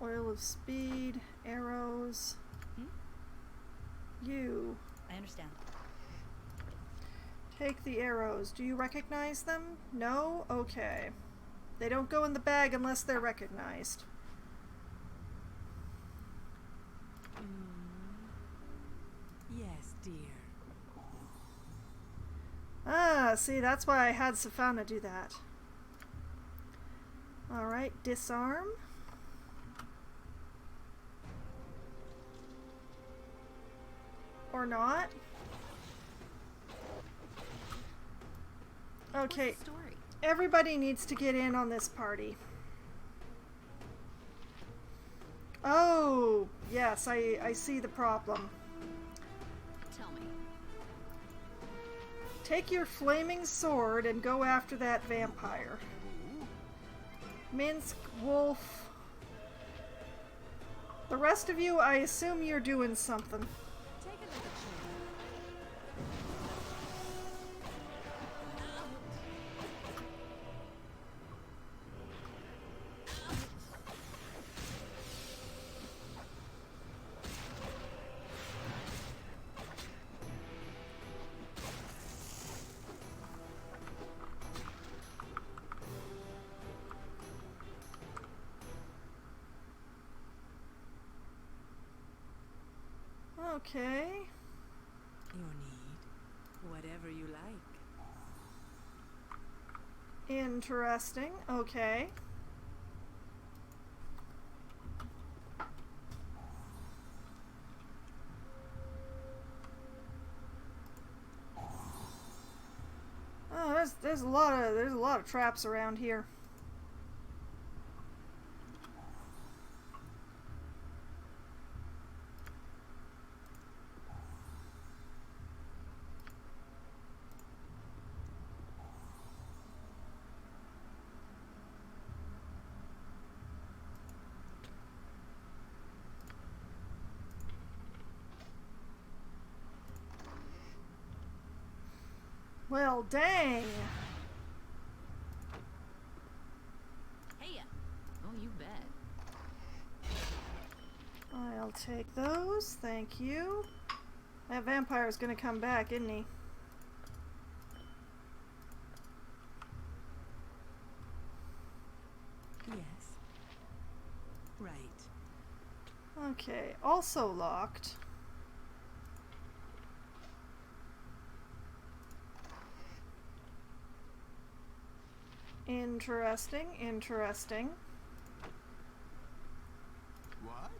Oil of speed, arrows. You. I understand. Take the arrows. Do you recognize them? No? Okay. They don't go in the bag unless they're recognized. Yes, dear. Ah, see, that's why I had Safana do that. Alright, disarm. Or not. Okay, What's the story? everybody needs to get in on this party. Oh, yes, I see the problem. Tell me. Take your flaming sword and go after that vampire. Minsk, Wolf. The rest of you, I assume you're doing something. Take another chair. Okay. Your need. Whatever you like. Interesting. Okay. Oh, there's a lot of traps around here. Well, dang. Hey, oh, you bet. I'll take those. Thank you. That vampire's gonna come back, isn't he? Yes. Right. Okay, also locked. Interesting, interesting. What?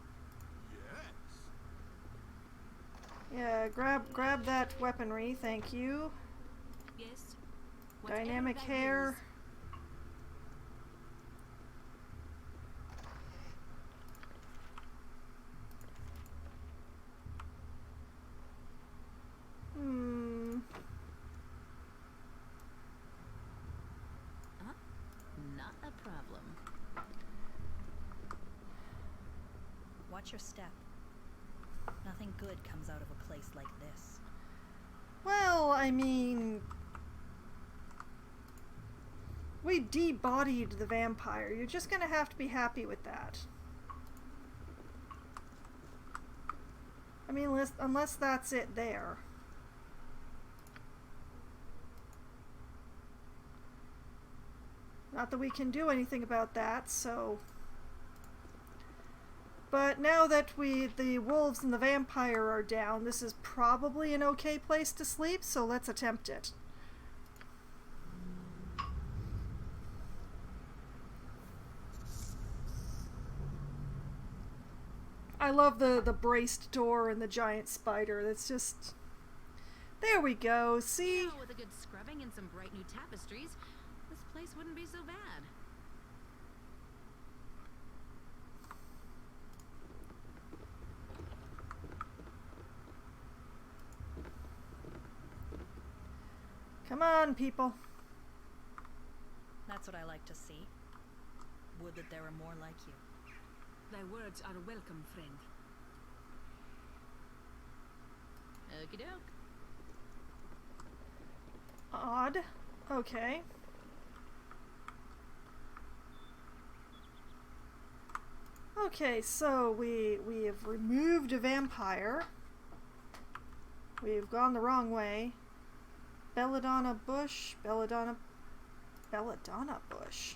Yes. Yeah, grab that weaponry, thank you. Yes. Whatever Dynamic that hair. is. Not a problem. Watch your step. Nothing good comes out of a place like this. Well, I mean, we de-bodied the vampire. You're just gonna have to be happy with that. I mean, unless that's it there. Not that we can do anything about that, so... But now that the wolves and the vampire are down, this is probably an okay place to sleep, so let's attempt it. I love the braced door and the giant spider. That's just... There we go, see? With a good scrubbing and some bright new tapestries, this place wouldn't be so bad. Come on, people. That's what I like to see. Would that there were more like you. Thy words are welcome, friend. Okie doke. Odd. Okay. Okay, so we have removed a vampire. We've gone the wrong way. Belladonna bush. Belladonna bush.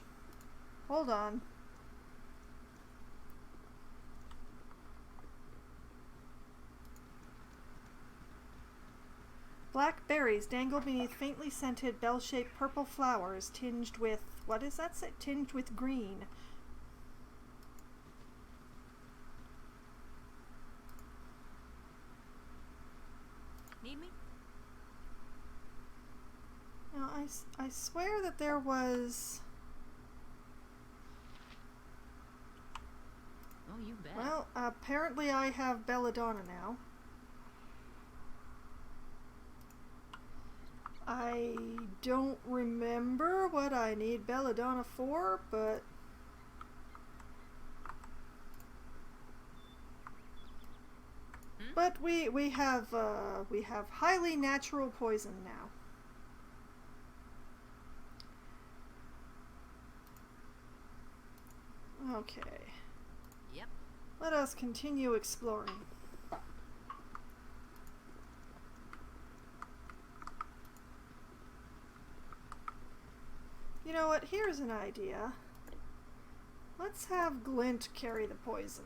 Hold on. Black berries dangle beneath faintly scented bell-shaped purple flowers tinged with... What does that say? Tinged with green. Need me? Now, I swear that there was... Oh, you bet. Well, apparently I have belladonna now. I don't remember what I need belladonna for, but... But we have highly natural poison now. Okay. Yep. Let us continue exploring. You know what? Here's an idea. Let's have Glint carry the poison.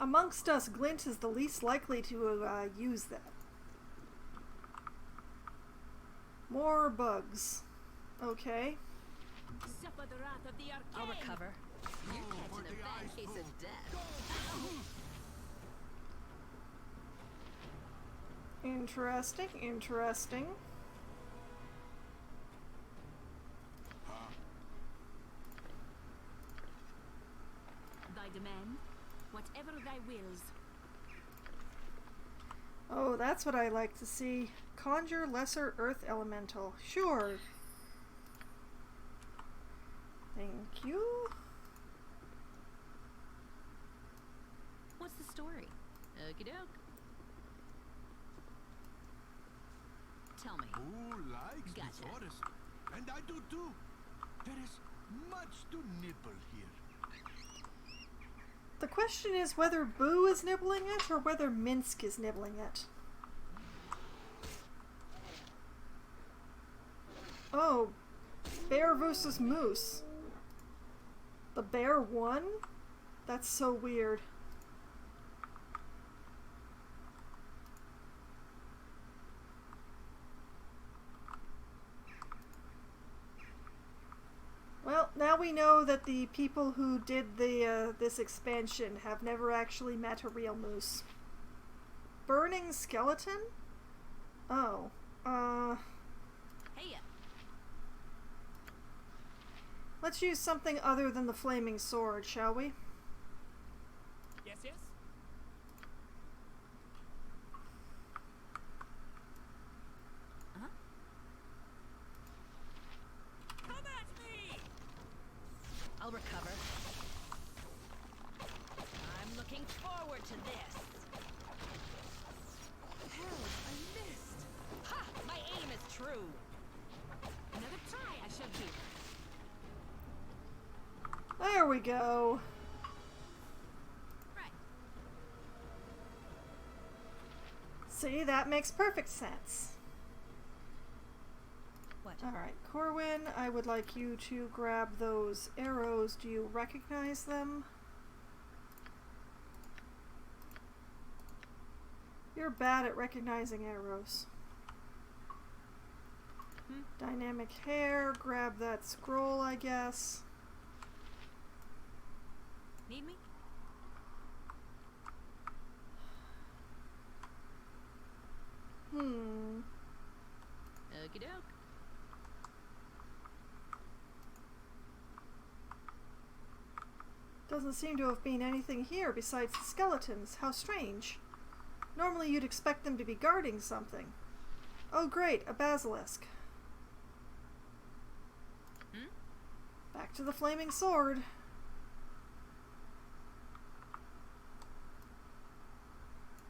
Amongst us, Glint is the least likely to use that. More bugs. Okay. Suffer the wrath of the arcane. I'll recover. You're catching a bad case of death. Interesting, interesting. Thy demand, whatever thy wills. Oh, that's what I like to see. Conjure lesser earth elemental. Sure. Thank you. What's the story? Okie doke. Tell me. Who likes Gotcha. this forest? And I do too. There is much to nibble here. The question is whether Boo is nibbling it or whether Minsk is nibbling it. Oh, bear versus moose. The bear won? That's so weird. Well, now we know that the people who did the this expansion have never actually met a real moose. Burning skeleton? Oh, Hey, let's use something other than the flaming sword, shall we? Yes, yes. Come at me! I'll recover. I'm looking forward to this. Help! I missed! Ha! My aim is true. Another try I shall do. There we go. right. See, that makes perfect sense. What? Alright, Corwin, I would like you to grab those arrows. Do you recognize them? You're bad at recognizing arrows. Dynamic hair, grab that scroll, I guess. Need me? Okie doke. Doesn't seem to have been anything here besides the skeletons. How strange. Normally you'd expect them to be guarding something. Oh great, a basilisk. Back to the flaming sword.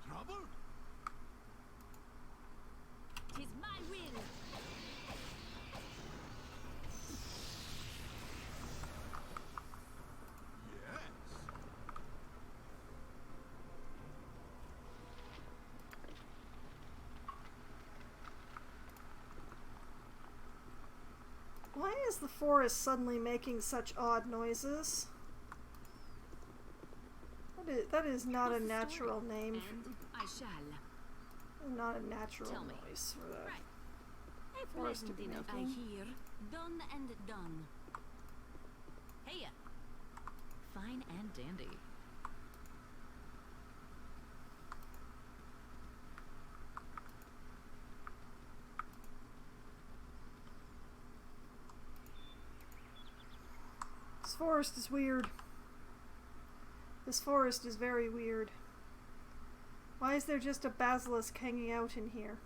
Trouble? Tis my will. Yes. Why is the forest suddenly making such odd noises? That is not a natural name. And I shall. Not a natural Tell me. noise for that. Right. A Forest to pleasant be enough, I making. hear. Done and done. Heya. Fine and dandy. This forest is weird. This forest is very weird. Why is there just a basilisk hanging out in here?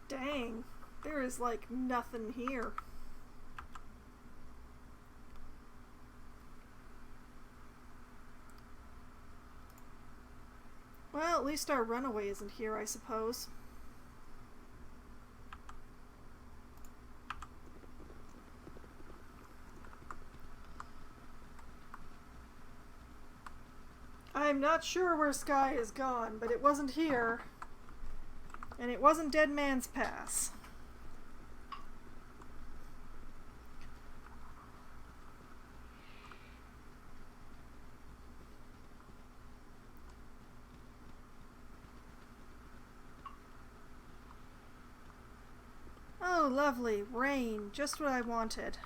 Dang, there is like nothing here. Well, at least our runaway isn't here, I suppose. I'm not sure where Sky is gone, but it wasn't here. And it wasn't Dead Man's Pass. Oh, lovely. Rain. Just what I wanted.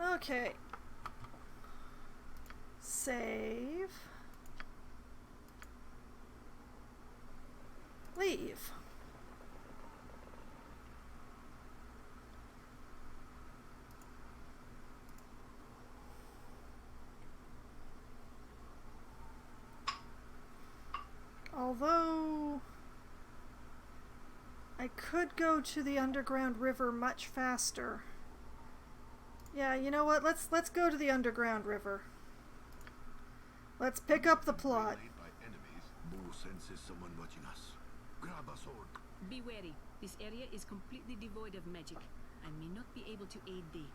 Okay. Save. Leave. Although I could go to the underground river much faster. Yeah, you know what? Let's go to the underground river. Let's pick up the plot. Waylaid by enemies. Boo senses someone watching us. Grab a sword. Be wary. This area is completely devoid of magic. I may not be able to aid thee.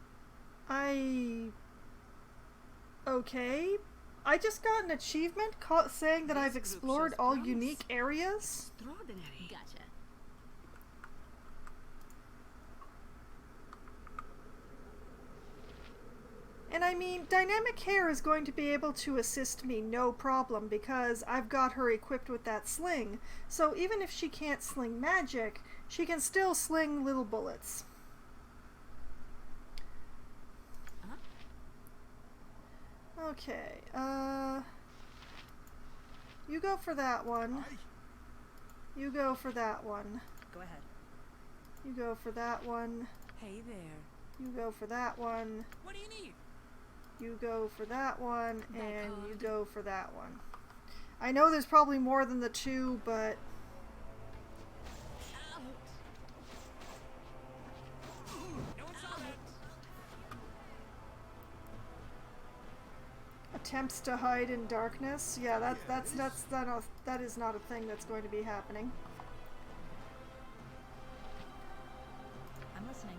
Okay. I just got an achievement saying that I've explored all unique areas. Extraordinary. Gotcha. And I mean, Dynamic Hair is going to be able to assist me no problem because I've got her equipped with that sling. So even if she can't sling magic, she can still sling little bullets. Okay, you go for that one. Aye. You go for that one. Go ahead. You go for that one. Hey there. You go for that one. What do you need? You go for that one, and you Backhand. go for that one. I know there's probably more than the two, but No one saw that. attempts to hide in darkness. Yeah, that is not a thing that's going to be happening. I'm listening.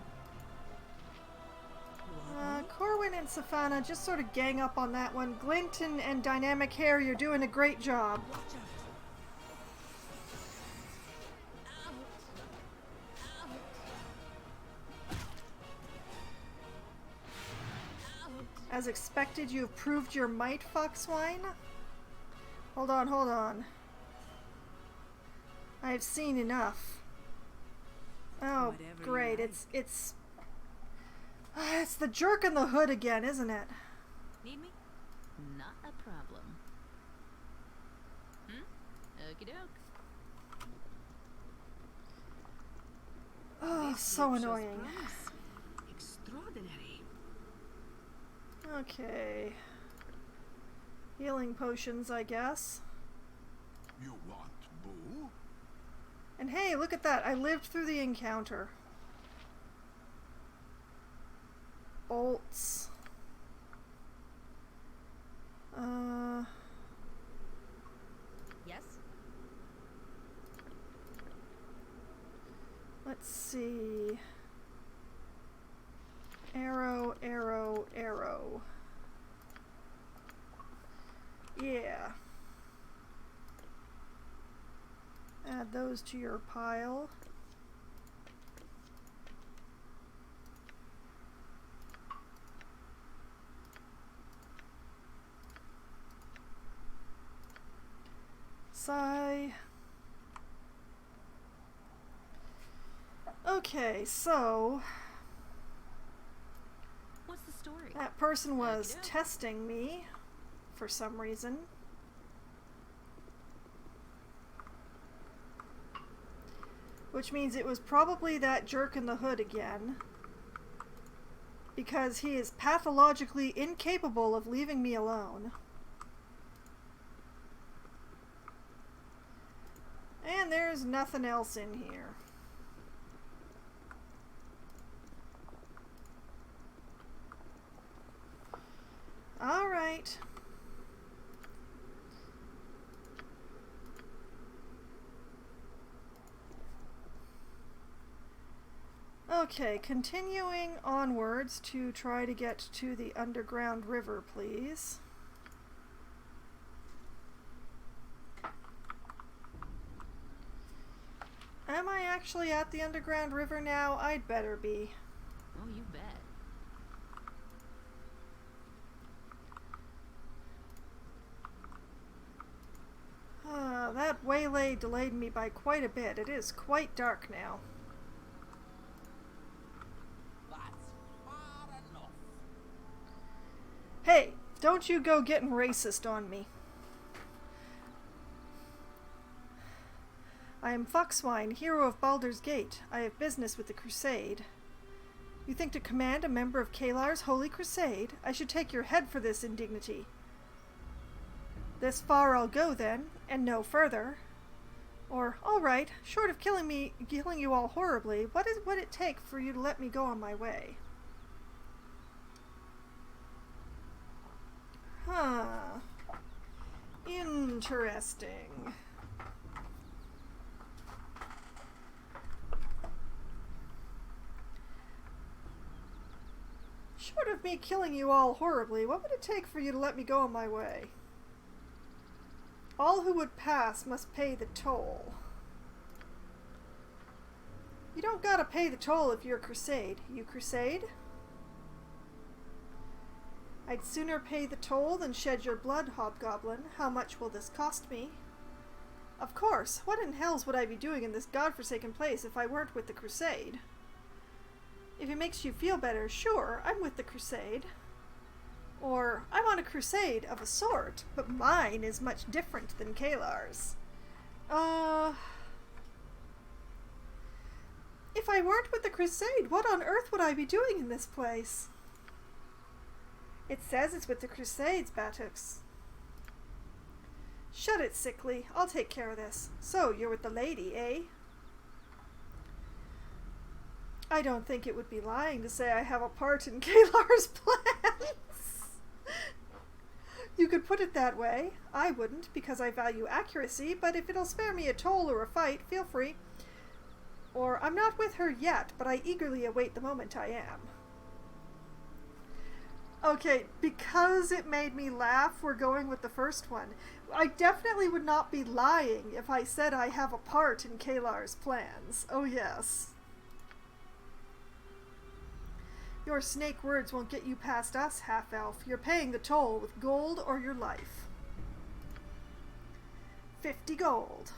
Corwin and Safana, just sort of gang up on that one. Glint and Dynamic Hair, you're doing a great job. As expected, you have proved your might, Foxwine. Hold on, hold on. I have seen enough. Oh, Whatever you great. like. It's the jerk in the hood again, isn't it? Need me? Not a problem. Okie doke. Oh, This so looks just annoying. promising. Extraordinary. Okay. Healing potions, I guess. You want boo? And hey, look at that. I lived through the encounter. Bolts. Yes? Let's see. Arrow, arrow, arrow. Yeah. Add those to your pile. Sigh. Okay, so What's the story? that person was Okey-doke. testing me for some reason. Which means it was probably that jerk in the hood again. Because he is pathologically incapable of leaving me alone. And there's nothing else in here. All right. Okay, continuing onwards to try to get to the underground river, please. Am I actually at the underground river now? I'd better be. Oh, you bet. That waylay delayed me by quite a bit. It is quite dark now. That's far enough. Hey, don't you go getting racist on me. I am Foxwine, hero of Baldur's Gate. I have business with the Crusade. You think to command a member of Kalar's Holy Crusade, I should take your head for this indignity. This far I'll go then, and no further. Or, all right, short of killing you all horribly, what would it take for you to let me go on my way? Huh. Interesting. Short of me killing you all horribly, what would it take for you to let me go on my way? All who would pass must pay the toll. You don't gotta pay the toll if you're a crusade. You crusade? I'd sooner pay the toll than shed your blood, hobgoblin. How much will this cost me? Of course, what in hells would I be doing in this godforsaken place if I weren't with the crusade? If it makes you feel better, sure, I'm with the crusade. Or, I'm on a crusade of a sort, but mine is much different than Kalar's. If I weren't with the crusade, what on earth would I be doing in this place? It says it's with the crusades, Batux. Shut it, Sickly. I'll take care of this. So, you're with the lady, eh? I don't think it would be lying to say I have a part in Kalar's plans. You could put it that way. I wouldn't, because I value accuracy, but if it'll spare me a toll or a fight, feel free. Or, I'm not with her yet, but I eagerly await the moment I am. Okay, because it made me laugh, we're going with the first one. I definitely would not be lying if I said I have a part in Kalar's plans. Oh yes. Your snake words won't get you past us, half-elf. You're paying the toll with gold or your life. 50 gold.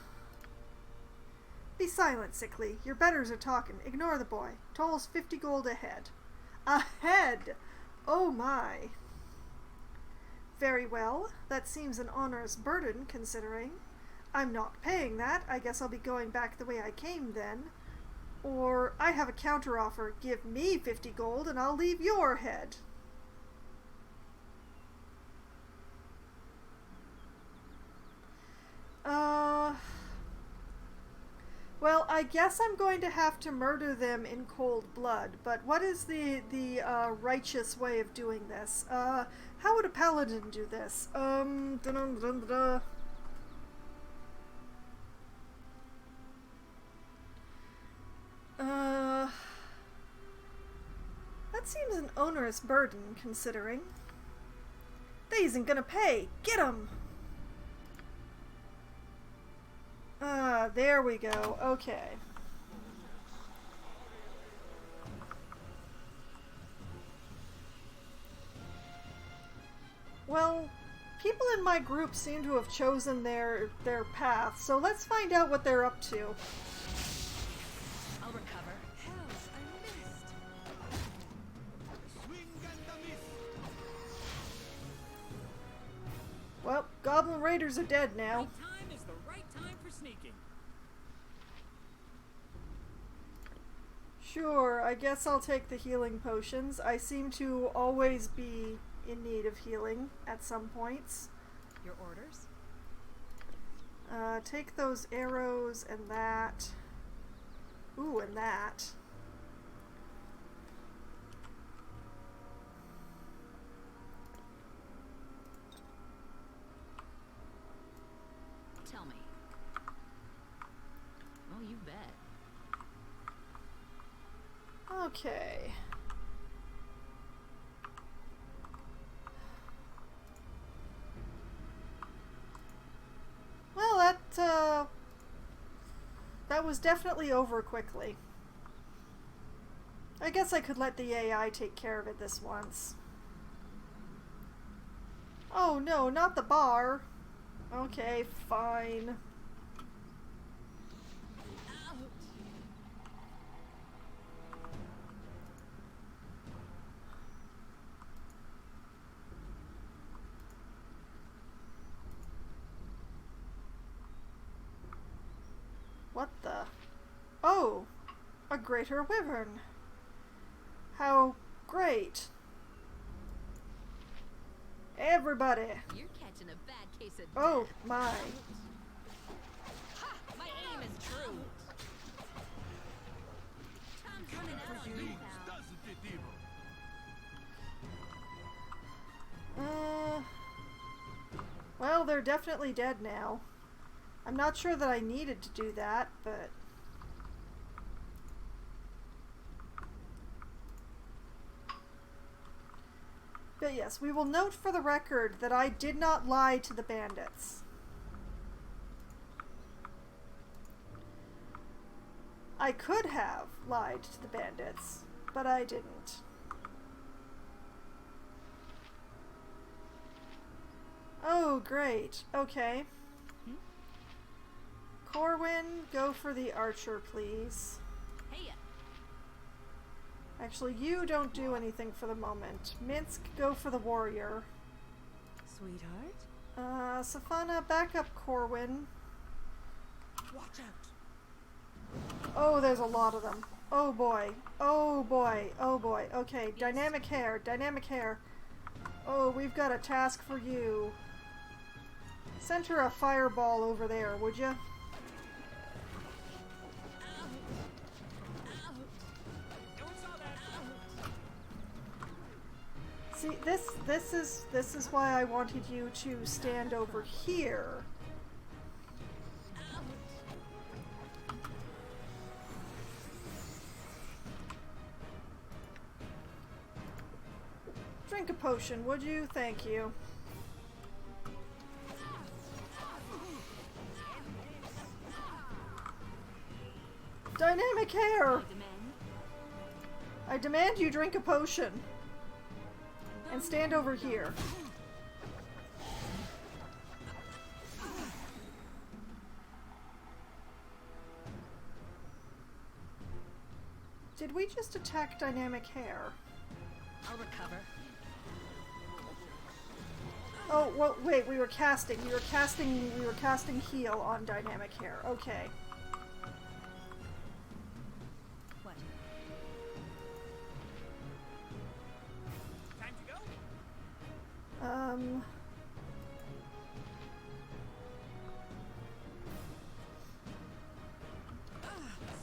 Be silent, Sickly. Your betters are talking. Ignore the boy. Toll's 50 gold ahead. Ahead! Oh my. Very well. That seems an onerous burden, considering. I'm not paying that. I guess I'll be going back the way I came, then. Or, I have a counteroffer. Give me 50 gold and I'll leave your head. Well, I guess I'm going to have to murder them in cold blood, but what is the righteous way of doing this? How would a paladin do this? That seems an onerous burden, considering. They isn't gonna pay! Get 'em! There we go. Okay. Well, people in my group seem to have chosen their path, so let's find out what they're up to. I'll recover. Hells, I missed. Swing and a miss. Well, Goblin Raiders are dead now. Right time is the right time for sneaking. Sure, I guess I'll take the healing potions. I seem to always be in need of healing at some points. Your orders? Take those arrows and that. Ooh, and that. Tell me. Oh, you bet. Okay. Well, that was definitely over quickly. I guess I could let the AI take care of it this once. Oh no, not the bar. Okay, fine. What the? Oh! A greater wyvern! How great! Everybody! You're catching a bad case of Oh death. my! Ha! My aim is true. Time's running out on you, Leads, pal. doesn't it, Evil? Well, they're definitely dead now. I'm not sure that I needed to do that, but... But yes, we will note for the record that I did not lie to the bandits. I could have lied to the bandits, but I didn't. Oh, great. Okay. Corwin, go for the archer, please. Hey, Actually, you don't do anything for the moment. Minsk, go for the warrior. Sweetheart? Safana, back up Corwin. Watch out. Oh, there's a lot of them. Oh boy. Oh boy. Oh boy. Okay, dynamic hair. Dynamic hair. Oh, we've got a task for you. Center a fireball over there, would ya? See, this is why I wanted you to stand over here. Drink a potion, would you? Thank you. Dynamic hair! I demand you drink a potion. And stand over here. Did we just attack dynamic hair? I'll recover. Oh, well, wait, we were casting heal on dynamic hair. Okay. What? Time to go?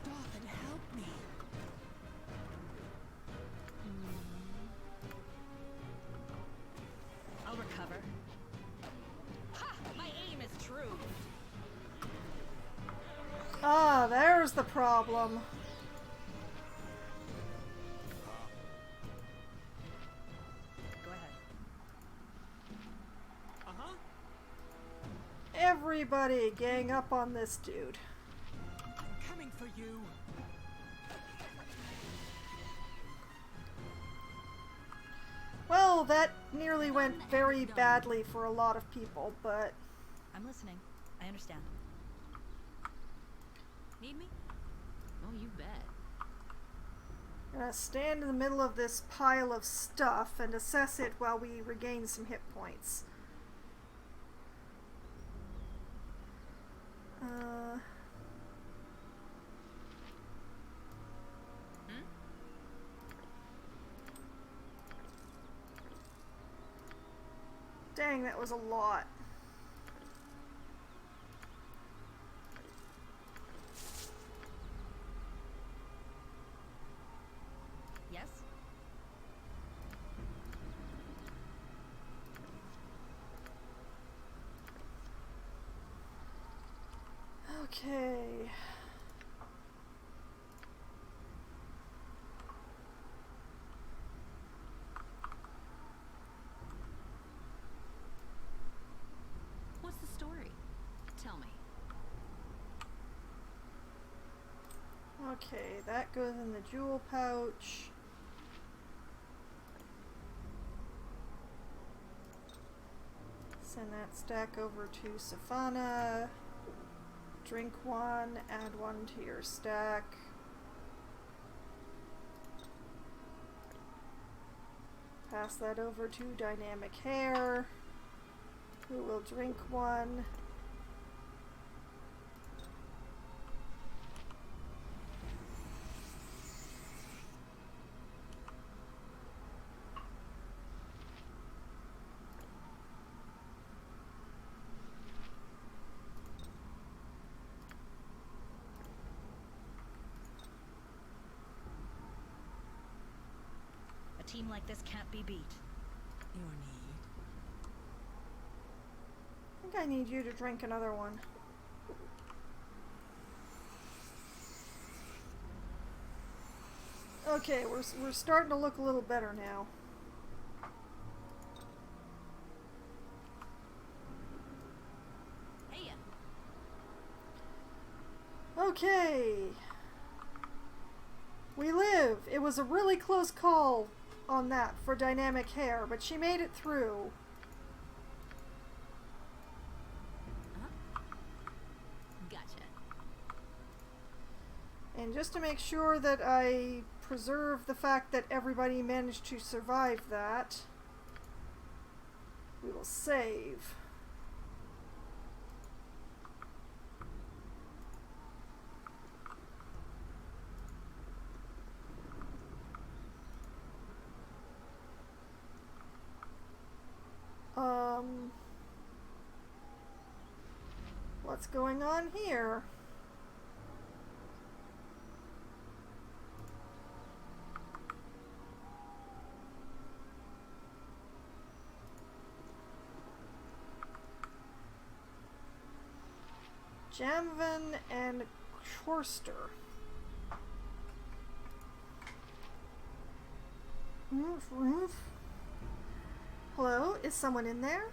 Stop and help me. I'll recover. Ha! My aim is true. Ah, there's the problem. Go ahead. Uh-huh. Everybody gang up on this dude. I'm coming for you. Well, that nearly went very badly for a lot of people, but I'm listening. I understand. Need me? Oh, you bet. I'm gonna stand in the middle of this pile of stuff and assess it while we regain some hit points. Dang, that was a lot. Yes? Okay. What's the story? Tell me. Okay, that goes in the jewel pouch. Send that stack over to Safana. Drink one, add one to your stack. Pass that over to Dynamic Hair, who will drink one. A team like this can't be beat. Your need. I think I need you to drink another one. Okay, we're starting to look a little better now. Hey, Okay. We live. It was a really close call on that for Dynamic Hair, but she made it through. gotcha. And just to make sure that I preserve the fact that everybody managed to survive that, we will save. What's going on here? Jamvan and Chorster. Roof, roof. Hello? Is someone in there?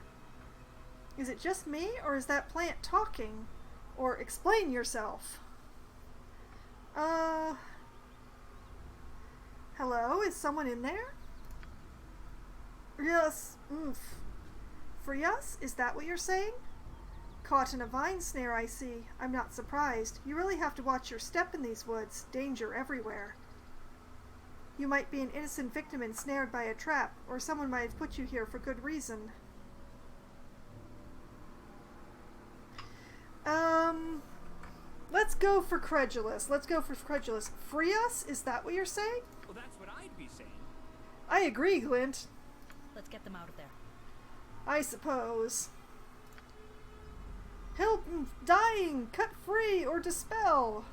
Is it just me, or is that plant talking? Or explain yourself. Hello? Is someone in there? Yes. Oof. Free us? Is that what you're saying? Caught in a vine snare, I see. I'm not surprised. You really have to watch your step in these woods. Danger everywhere. You might be an innocent victim ensnared by a trap, or someone might have put you here for good reason. Let's go for credulous. Let's go for credulous. Free us? Is that what you're saying? Well, that's what I'd be saying. I agree, Glint. Let's get them out of there. I suppose. Help! Dying! Cut free or dispel!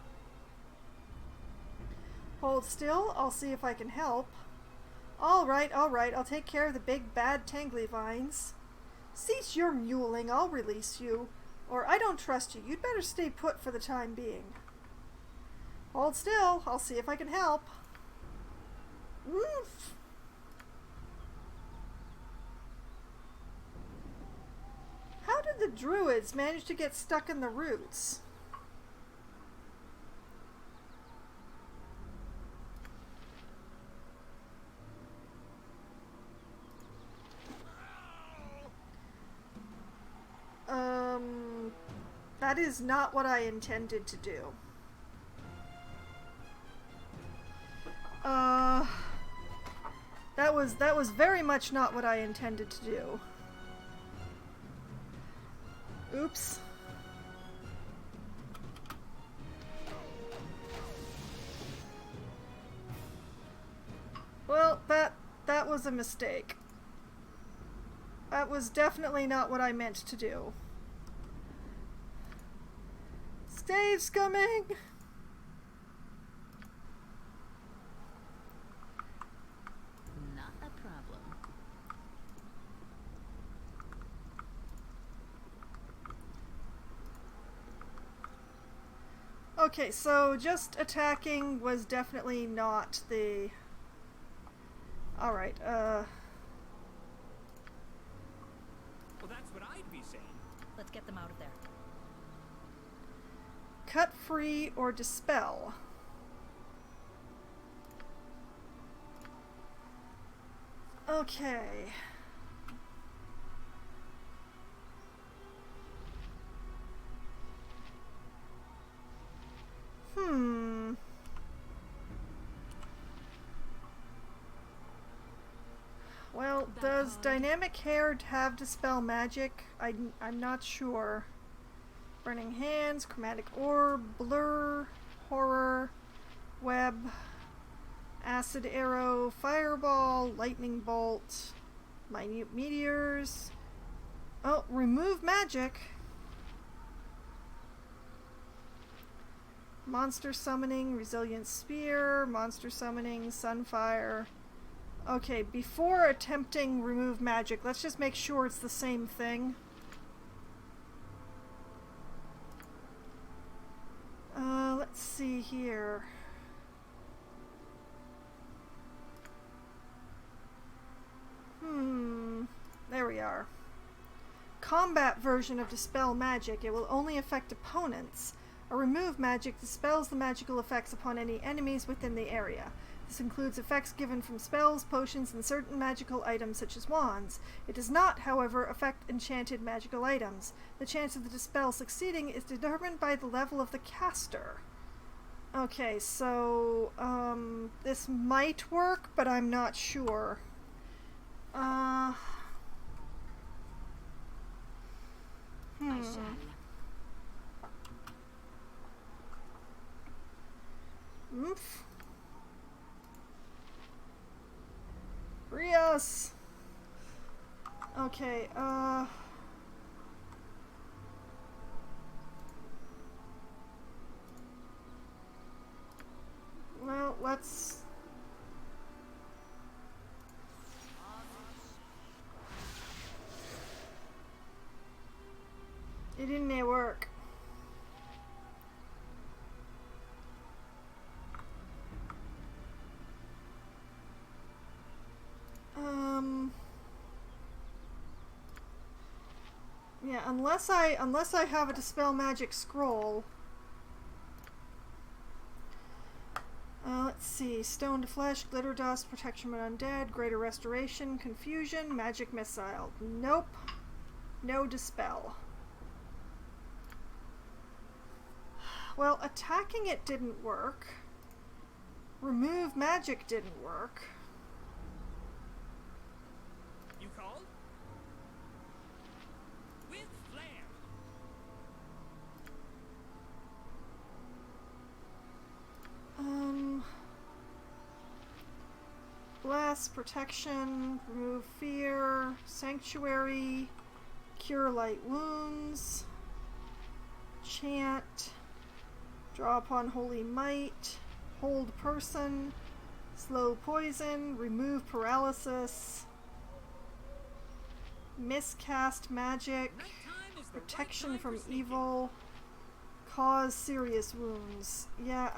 Hold still. I'll see if I can help. Alright, alright. I'll take care of the big bad tangly vines. Cease your mewling. I'll release you. Or I don't trust you. You'd better stay put for the time being. Hold still. I'll see if I can help. Woof! How did the druids manage to get stuck in the roots? That is not what I intended to do. That was very much not what I intended to do. Oops. Well, that was a mistake. That was definitely not what I meant to do. Dave's coming! Not a problem. Okay, so just attacking was definitely not the... Alright, Well, that's what I'd be saying. Let's get them out of there. Cut free or dispel. Okay. Well, does Dynamic Hair have Dispel Magic? I'm not sure. Burning Hands, Chromatic Orb, Blur, Horror, Web, Acid Arrow, Fireball, Lightning Bolt, Minute Meteors. Oh, Remove Magic. Monster Summoning, Resilient Spear, Monster Summoning, Sunfire. Okay, before attempting Remove Magic, let's just make sure it's the same thing. Let's see here. There we are. Combat version of Dispel Magic. It will only affect opponents. A Remove Magic dispels the magical effects upon any enemies within the area. This includes effects given from spells, potions, and certain magical items such as wands. It does not, however, affect enchanted magical items. The chance of the dispel succeeding is determined by the level of the caster. Okay, so, this might work, but I'm not sure. I shall. Oof. Rios! Okay, well, let's... It didn't work. unless I have a dispel magic scroll. Let's see. Stone to flesh, glitter dust, protection from undead, greater restoration, confusion, magic missile. Nope. No dispel. Well, attacking it didn't work. Remove magic didn't work. You called? With flair. Bless, protection, remove fear, sanctuary, cure light wounds, chant, draw upon holy might, hold person, slow poison, remove paralysis, miscast magic, protection from evil, cause serious wounds. Yeah,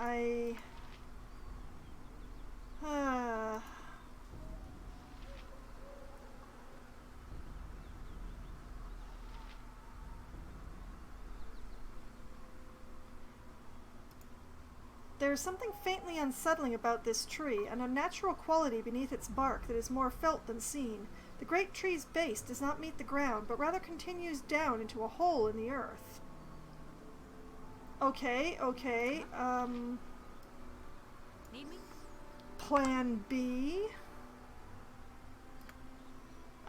There is something faintly unsettling about this tree, an unnatural quality beneath its bark that is more felt than seen. The great tree's base does not meet the ground, but rather continues down into a hole in the earth. Okay. Need me? Plan B.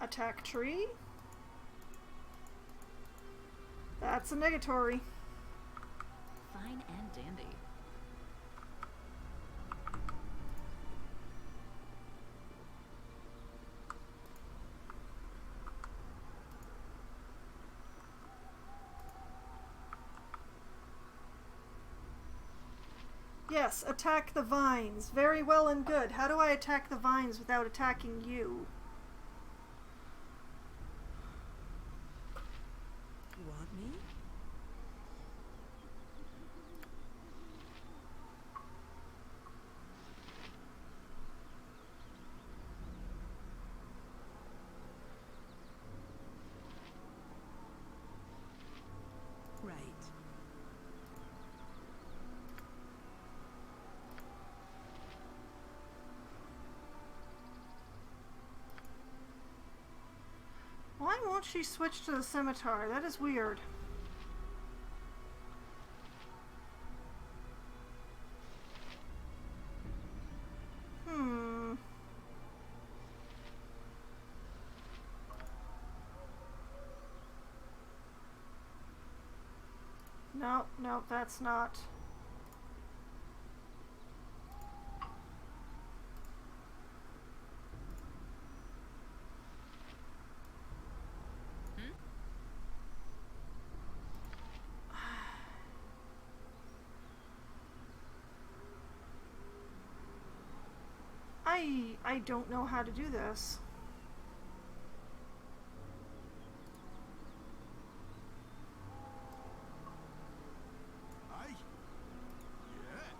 Attack tree. That's a negatory. Fine and dandy. Yes, attack the vines. Very well and good. How do I attack the vines without attacking you? You want me? Right. Why won't she switch to the scimitar? That is weird. No, that's not. I don't know how to do this. Aye. Yes.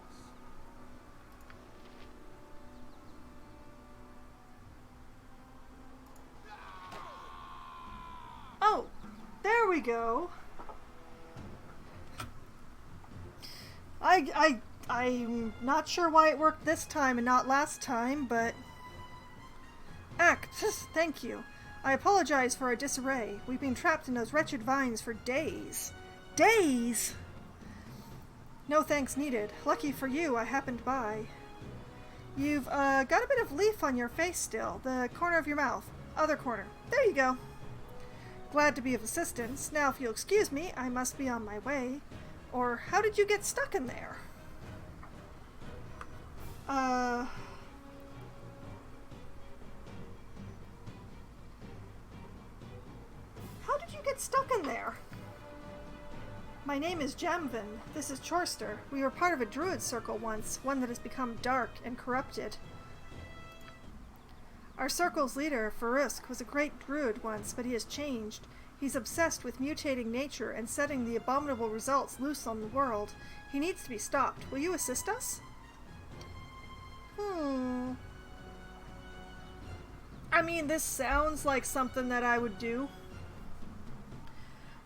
Oh, there we go. I'm not sure why it worked this time and not last time, but... Thank you. I apologize for our disarray. We've been trapped in those wretched vines for days. Days? No thanks needed. Lucky for you, I happened by. You've, got a bit of leaf on your face still. The corner of your mouth. Other corner. There you go. Glad to be of assistance. Now, if you'll excuse me, I must be on my way. Or, how did you get stuck in there? How did you get stuck in there? My name is Jamvin. This is Chorster. We were part of a druid circle once, one that has become dark and corrupted. Our circle's leader, Farusk, was a great druid once, but he has changed. He's obsessed with mutating nature and setting the abominable results loose on the world. He needs to be stopped. Will you assist us? I mean, this sounds like something that I would do.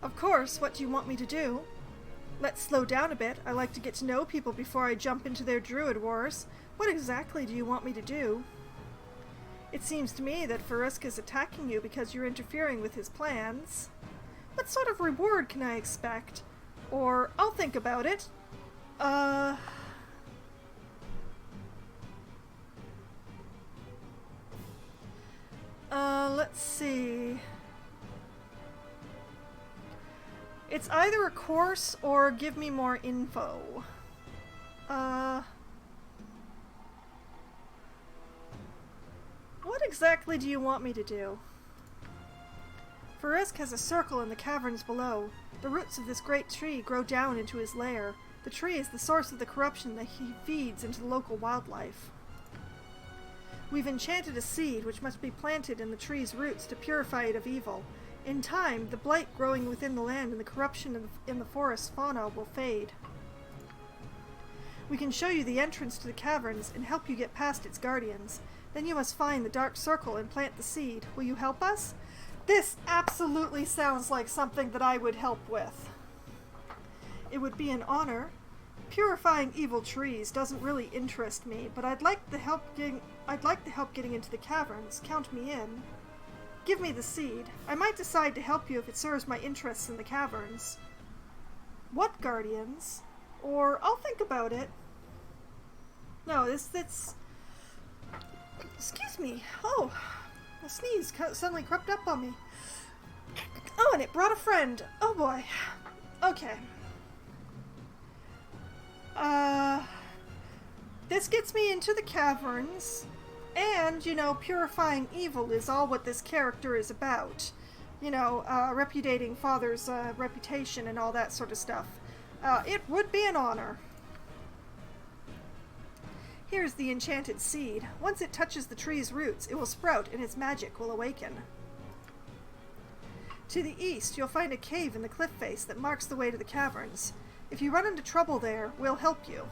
Of course, what do you want me to do? Let's slow down a bit. I like to get to know people before I jump into their druid wars. What exactly do you want me to do? It seems to me that Farusk is attacking you because you're interfering with his plans. What sort of reward can I expect? Or, I'll think about it. Let's see. It's either a course or give me more info. What exactly do you want me to do? Farusk has a circle in the caverns below. The roots of this great tree grow down into his lair. The tree is the source of the corruption that he feeds into the local wildlife. We've enchanted a seed which must be planted in the tree's roots to purify it of evil. In time, the blight growing within the land and the corruption in the forest fauna will fade. We can show you the entrance to the caverns and help you get past its guardians. Then you must find the dark circle and plant the seed. Will you help us? This absolutely sounds like something that I would help with. It would be an honor. Purifying evil trees doesn't really interest me, but I'd like the help getting into the caverns. Count me in. Give me the seed. I might decide to help you if it serves my interests in the caverns. What guardians? Or I'll think about it. No, that's... Excuse me. Oh, a sneeze suddenly crept up on me. Oh, and it brought a friend. Oh boy. Okay. This gets me into the caverns, and, you know, purifying evil is all what this character is about. You know, repudiating father's reputation and all that sort of stuff. It would be an honor. Here's the enchanted seed. Once it touches the tree's roots, it will sprout and its magic will awaken. To the east, you'll find a cave in the cliff face that marks the way to the caverns. If you run into trouble there, we'll help you.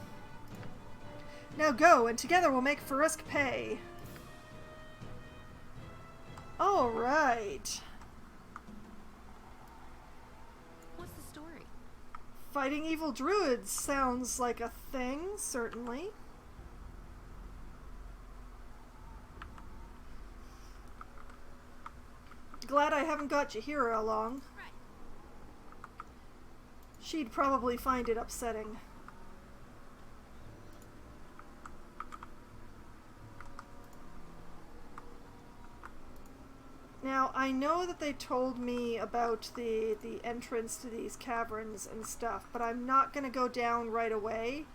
Now go, and together we'll make Farusk pay. Alright. What's the story? Fighting evil druids sounds like a thing, certainly. Glad I haven't got Jahira along. Right. She'd probably find it upsetting. Now, I know that they told me about the entrance to these caverns and stuff, but I'm not going to go down right away.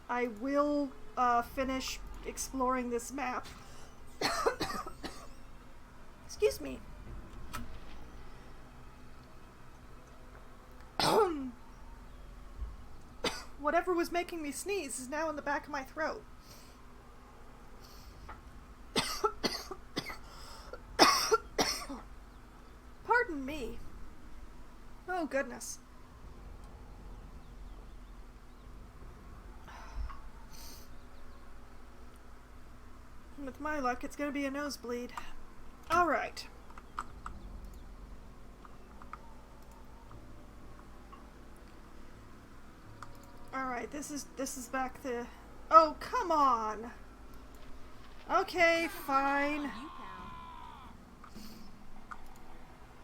I will finish exploring this map. Excuse me. Whatever was making me sneeze is now in the back of my throat. Pardon me. Oh, goodness. With my luck, it's going to be a nosebleed. All right. Alright, this is back to... Oh, come on! Okay, fine. You,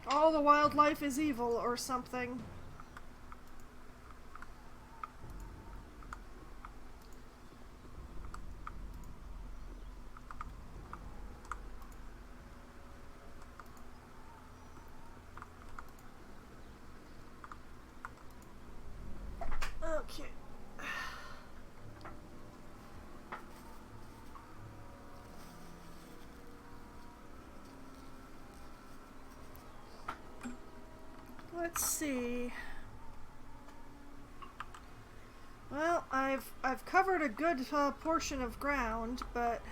pal. All the wildlife is evil or something. Okay. Let's see. Well, I've covered a good portion of ground, but...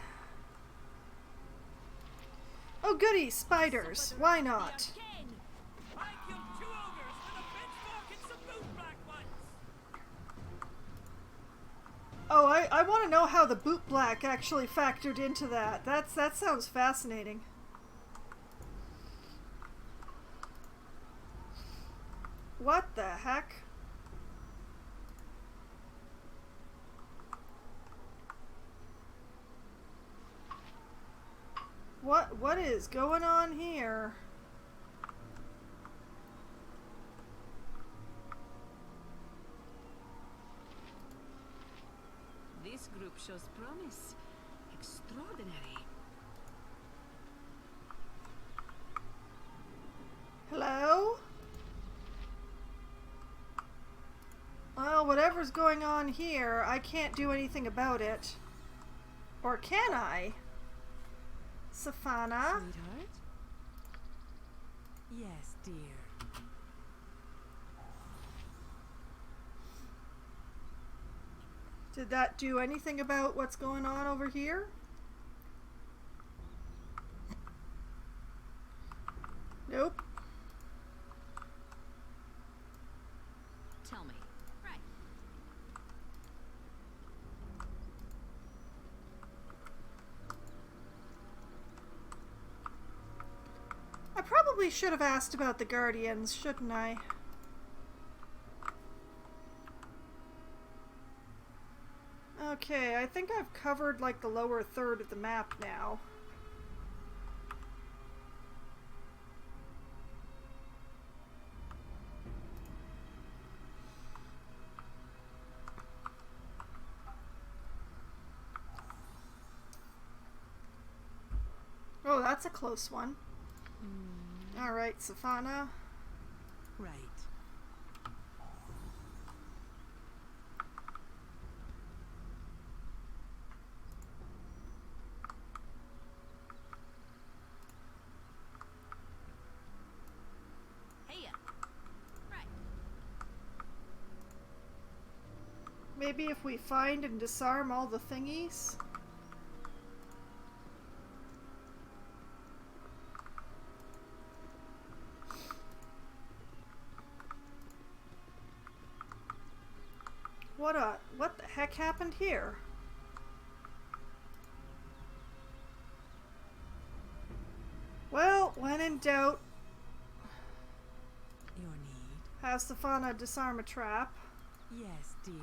Oh goody, spiders. Why not? I killed 2 ogres with a pitchfork and some boot black ones. Oh, I want to know how the boot black actually factored into that. That sounds fascinating. What the heck? What is going on here? This group shows promise. Extraordinary. Hello? Well, whatever's going on here, I can't do anything about it. Or can I? Safana? Sweetheart? Yes, dear. Did that do anything about what's going on over here? Nope. Tell me. Right. I probably should have asked about the Guardians, shouldn't I? Okay, I think I've covered like the lower third of the map now. Oh, that's a close one. Alright, Safana. Right. Hey-ya. Right. Maybe if we find and disarm all the thingies? What the heck happened here? Well, when in doubt, Your need? have Safana disarm a trap. Yes, dear.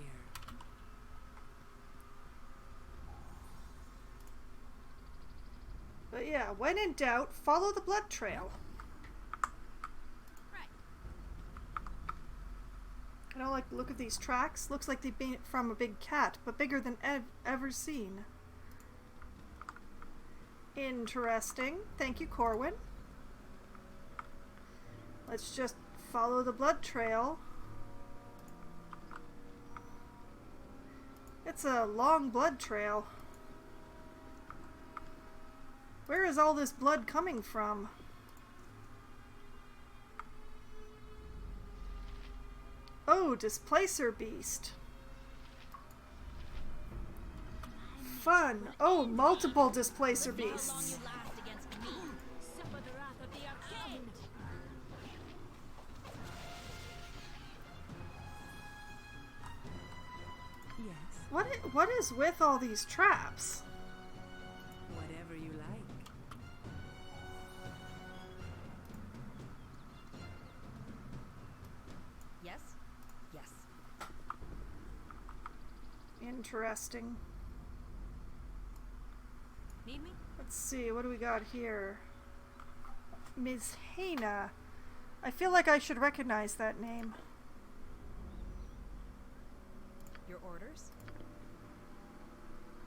But yeah, when in doubt, follow the blood trail. Right. I don't like the look of these tracks. Looks like they've been from a big cat, but bigger than ever seen. Interesting. Thank you, Corwin. Let's just follow the blood trail. It's a long blood trail. Where is all this blood coming from? Oh, Displacer Beast. Fun. Oh, multiple Displacer Beasts. last against me. Suffer the wrath of the arcane. Yes. What is with all these traps? Whatever you like. Yes? Yes. Interesting. Need me? Let's see, what do we got here? Ms. Hana. I feel like I should recognize that name. Your orders?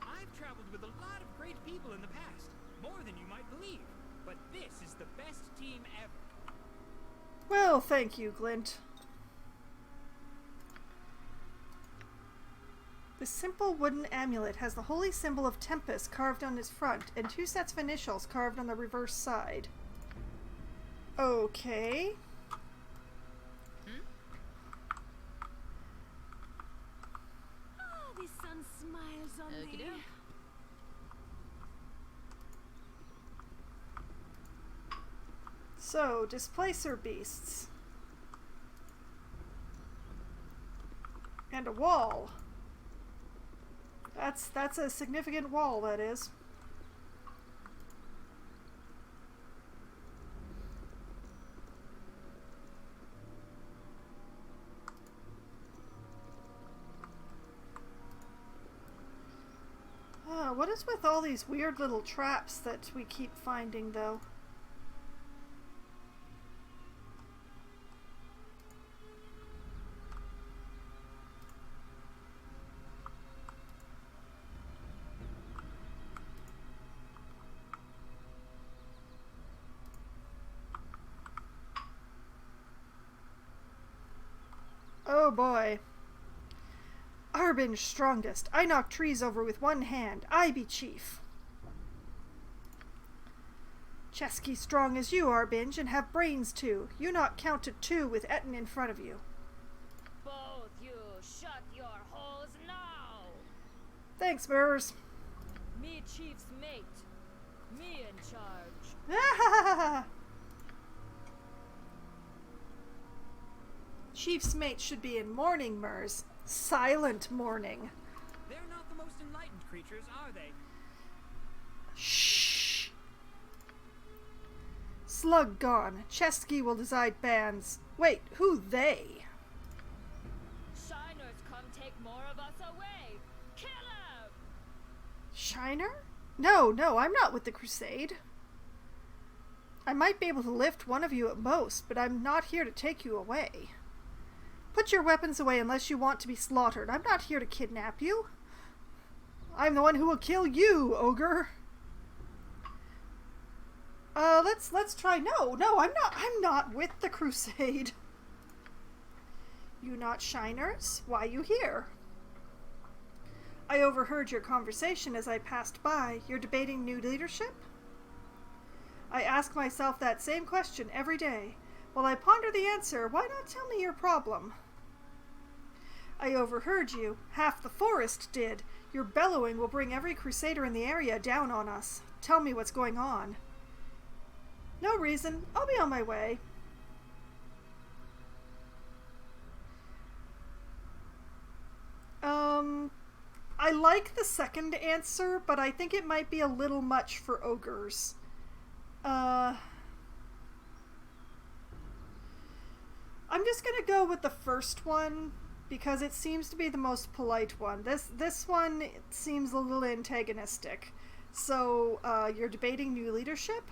I've traveled with a lot of great people in the past, more than you might believe. But this is the best team ever. Well, thank you, Glint. The simple wooden amulet has the holy symbol of Tempest carved on its front and 2 sets of initials carved on the reverse side. Okay. Oh, the sun smiles on me. Okey-doke. So, Displacer Beasts. And a wall. That's a significant wall, that is. What is with all these weird little traps that we keep finding, though? Oh boy. Arbinge strongest. I knock trees over with one hand. I be chief. Chesky strong as you, Arbinge, and have brains too. You not count to 2 with Etten in front of you. Both you shut your holes now. Thanks, Murs. Me chief's mate. Me in charge. Chief's mate should be in mourning, Murs. Silent mourning. They're not the most enlightened creatures, are they? Shh. Slug gone. Chesky will decide bans. Wait, who they? Shiners come take more of us away. Kill him! Shiner? No, I'm not with the crusade. I might be able to lift one of you at most, but I'm not here to take you away. Put your weapons away unless you want to be slaughtered. I'm not here to kidnap you. I'm the one who will kill you, ogre. Let's try. No, I'm not with the crusade. You not Shiners? Why you here? I overheard your conversation as I passed by. You're debating new leadership? I ask myself that same question every day. While I ponder the answer, why not tell me your problem? I overheard you. Half the forest did. Your bellowing will bring every crusader in the area down on us. Tell me what's going on. No reason. I'll be on my way. I like the second answer, but I think it might be a little much for ogres. I'm just gonna go with the first one because it seems to be the most polite one. This one seems a little antagonistic. So, you're debating new leadership?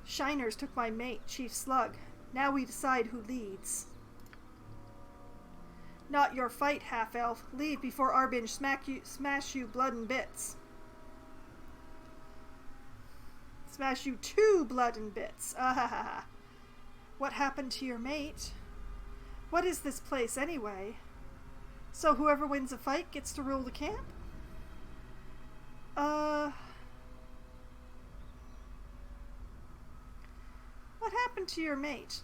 Shiners took my mate, Chief Slug. Now we decide who leads. Not your fight, half-elf. Leave before Arbinge smash you blood and bits. Smash you 2 blood and bits. Ah. What happened to your mate? What is this place anyway? So whoever wins a fight gets to rule the camp? What happened to your mate?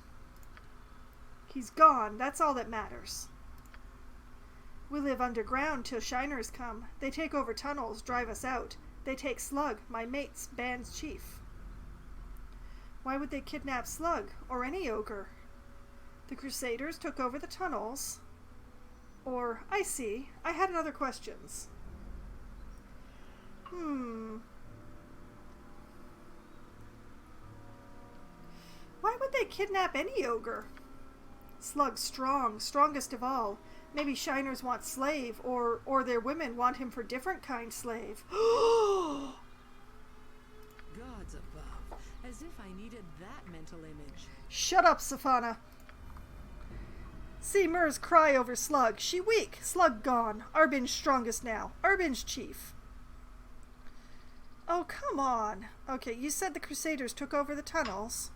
He's gone. That's all that matters. We live underground till Shiners come. They take over tunnels, drive us out. They take Slug, my mate's band's chief. Why would they kidnap Slug, or any ogre? The Crusaders took over the tunnels. Or, I see, I had other questions. Why would they kidnap any ogre? Slug's strong, strongest of all. Maybe Shiners want slave, or their women want him for different kind slave. Gods above, as if I needed that mental image. Shut up, Safana. See Murs cry over Slug. She weak, Slug gone. Arbinge strongest now. Arbinge chief. Oh, come on. Okay, you said the Crusaders took over the tunnels.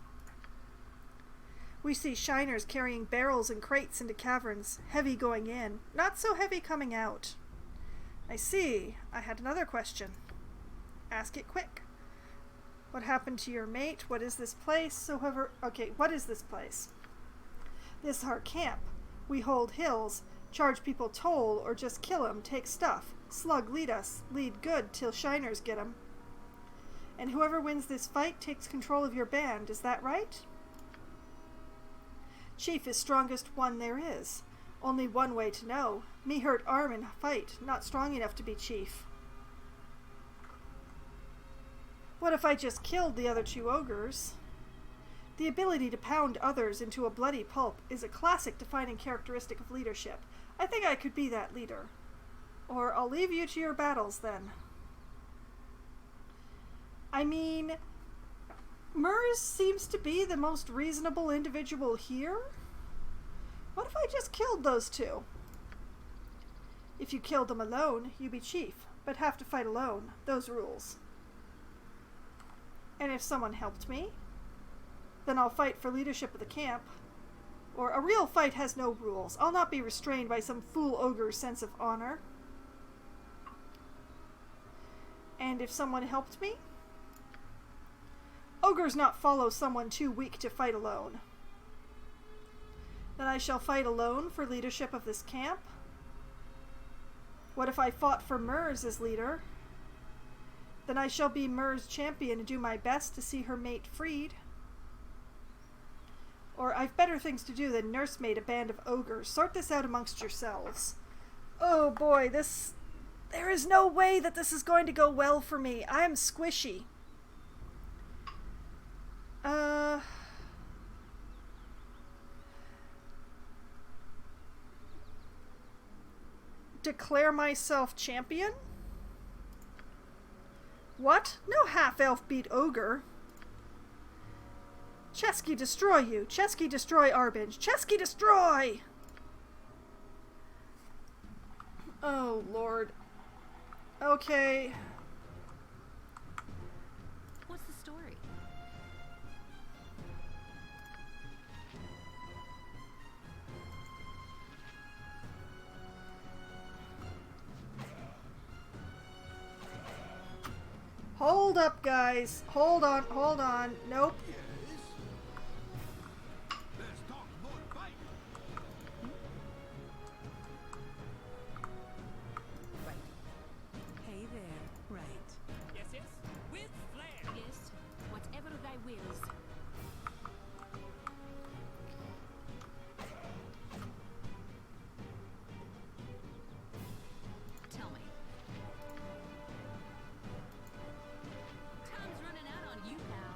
We see Shiners carrying barrels and crates into caverns, heavy going in, not so heavy coming out. I see. I had another question. Ask it quick. What happened to your mate? What is this place? What is this place? This our camp. We hold hills, charge people toll, or just kill 'em, take stuff. Slug lead us, lead good till Shiners get 'em. And whoever wins this fight takes control of your band, is that right? Chief is strongest one there is. Only one way to know. Me hurt arm in fight, not strong enough to be chief. What if I just killed the other 2 ogres? The ability to pound others into a bloody pulp is a classic defining characteristic of leadership. I think I could be that leader. Or I'll leave you to your battles then. I mean, Mers seems to be the most reasonable individual here. What if I just killed those two? If you killed them alone, you be chief, but have to fight alone. Those rules. And if someone helped me, then I'll fight for leadership of the camp. Or a real fight has no rules. I'll not be restrained by some fool ogre's sense of honor. And if someone helped me, ogres not follow someone too weak to fight alone. Then I shall fight alone for leadership of this camp. What if I fought for Mers as leader? Then I shall be Mers' champion and do my best to see her mate freed. Or I've better things to do than nursemaid a band of ogres. Sort this out amongst yourselves. Oh boy, there is no way that this is going to go well for me. I am squishy. Declare myself champion? What? No half-elf beat ogre. Chesky destroy you. Chesky destroy Arbinge. Chesky destroy! Oh, Lord. Okay. What's the story? Hold up, guys. Hold on, hold on. Nope. Yes. Let's talk about fight. Right. Hey there. Right. Yes, yes. With flair. Yes, whatever thy wills. Tell me. Time's running out on you, pal.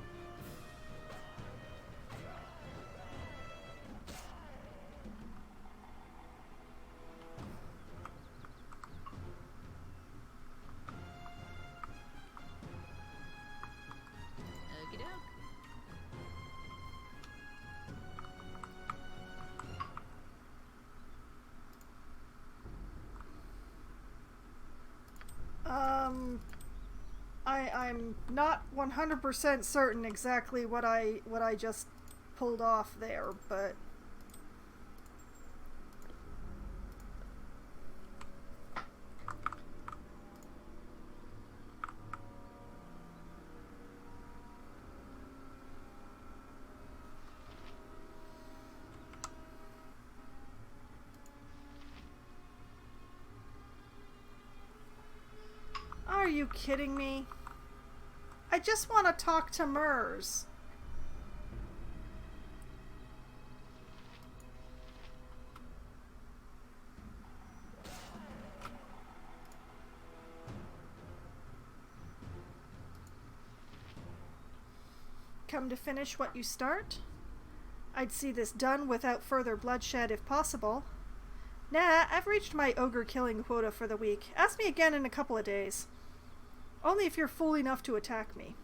Okie doke. I'm not 100% certain exactly what I just pulled off there, but are you kidding me? I just want to talk to Mers. Come to finish what you start? I'd see this done without further bloodshed if possible. Nah, I've reached my ogre killing quota for the week. Ask me again in a couple of days. Only if you're fool enough to attack me.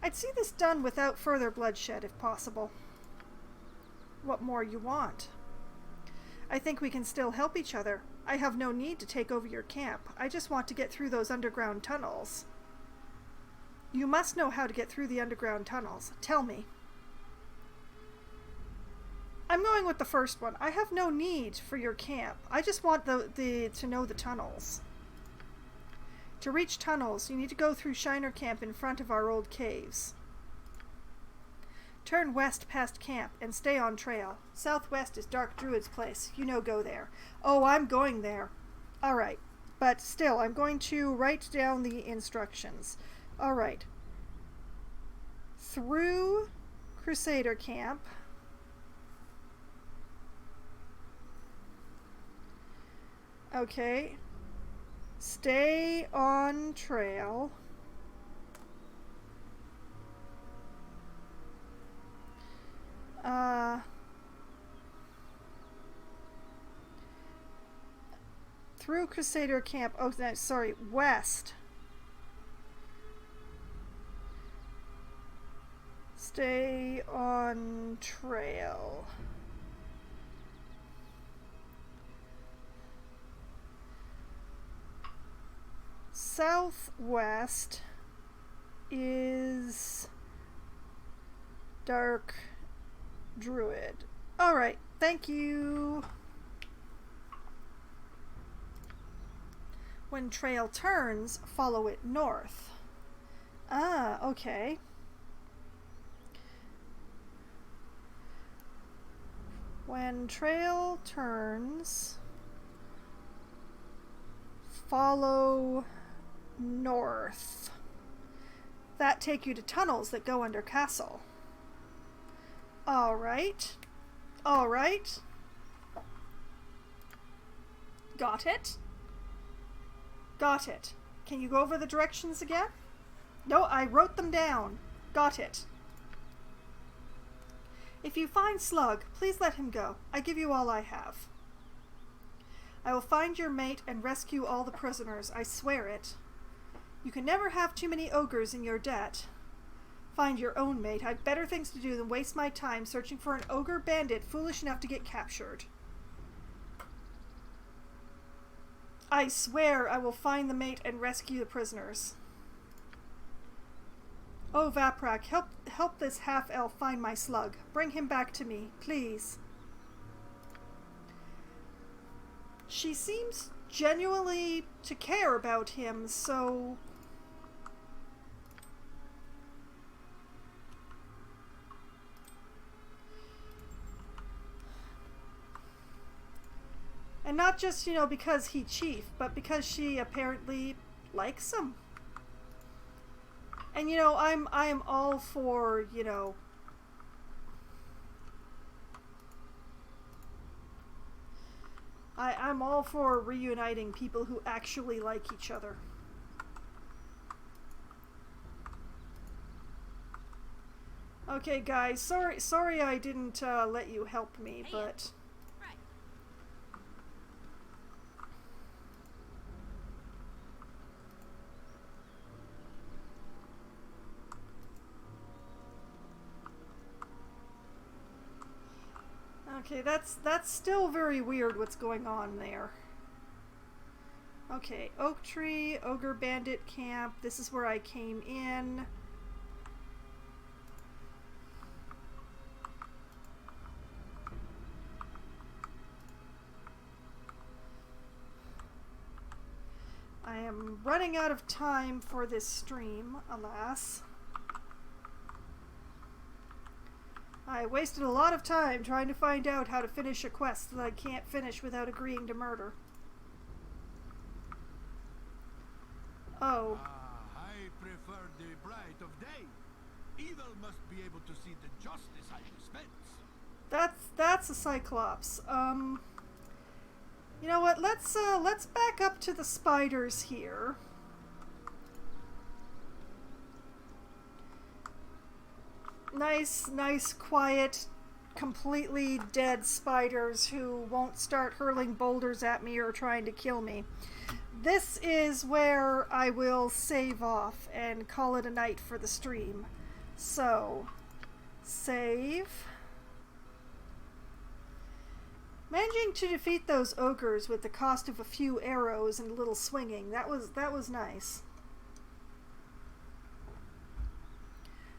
I'd see this done without further bloodshed if possible. What more you want? I think we can still help each other. I have no need to take over your camp. I just want to get through those underground tunnels. You must know how to get through the underground tunnels. Tell me. I'm going with the first one. I have no need for your camp. I just want to know the tunnels. To reach tunnels, you need to go through Shiner Camp in front of our old caves. Turn west past camp and stay on trail. Southwest is Dark Druid's place. You know, go there. Oh, I'm going there. Alright. But still, I'm going to write down the instructions. Alright. Through Crusader Camp. Okay. Stay on trail. through Crusader Camp. Oh, no, sorry, west. Stay on trail. Southwest is Dark Druid. Alright, thank you. When trail turns, follow it north. Ah, okay. When trail turns, follow north. That take you to tunnels that go under castle. Alright. Alright. Got it. Got it. Can you go over the directions again? No, I wrote them down. Got it. If you find Slug, please let him go. I give you all I have. I will find your mate and rescue all the prisoners. I swear it. You can never have too many ogres in your debt. Find your own mate. I've better things to do than waste my time searching for an ogre bandit foolish enough to get captured. I swear I will find the mate and rescue the prisoners. Oh, Vaprak, help this half-elf find my Slug. Bring him back to me, please. She seems genuinely to care about him, so... And not just, you know, because he chief, but because she apparently likes him. And, you know, I am all for, you know... I'm all for reuniting people who actually like each other. Okay, guys, sorry I didn't let you help me, but... Okay, that's still very weird what's going on there. Okay, Oak Tree, Ogre Bandit Camp, this is where I came in. I am running out of time for this stream, alas. I wasted a lot of time trying to find out how to finish a quest that I can't finish without agreeing to murder. Oh. I prefer the bright of day. Evil must be able to see the justice I dispense. That's a Cyclops. You know what? Let's back up to the spiders here. Nice, quiet, completely dead spiders who won't start hurling boulders at me or trying to kill me. This is where I will save off and call it a night for the stream. So, save. Managing to defeat those ogres with the cost of a few arrows and a little swinging, that was nice.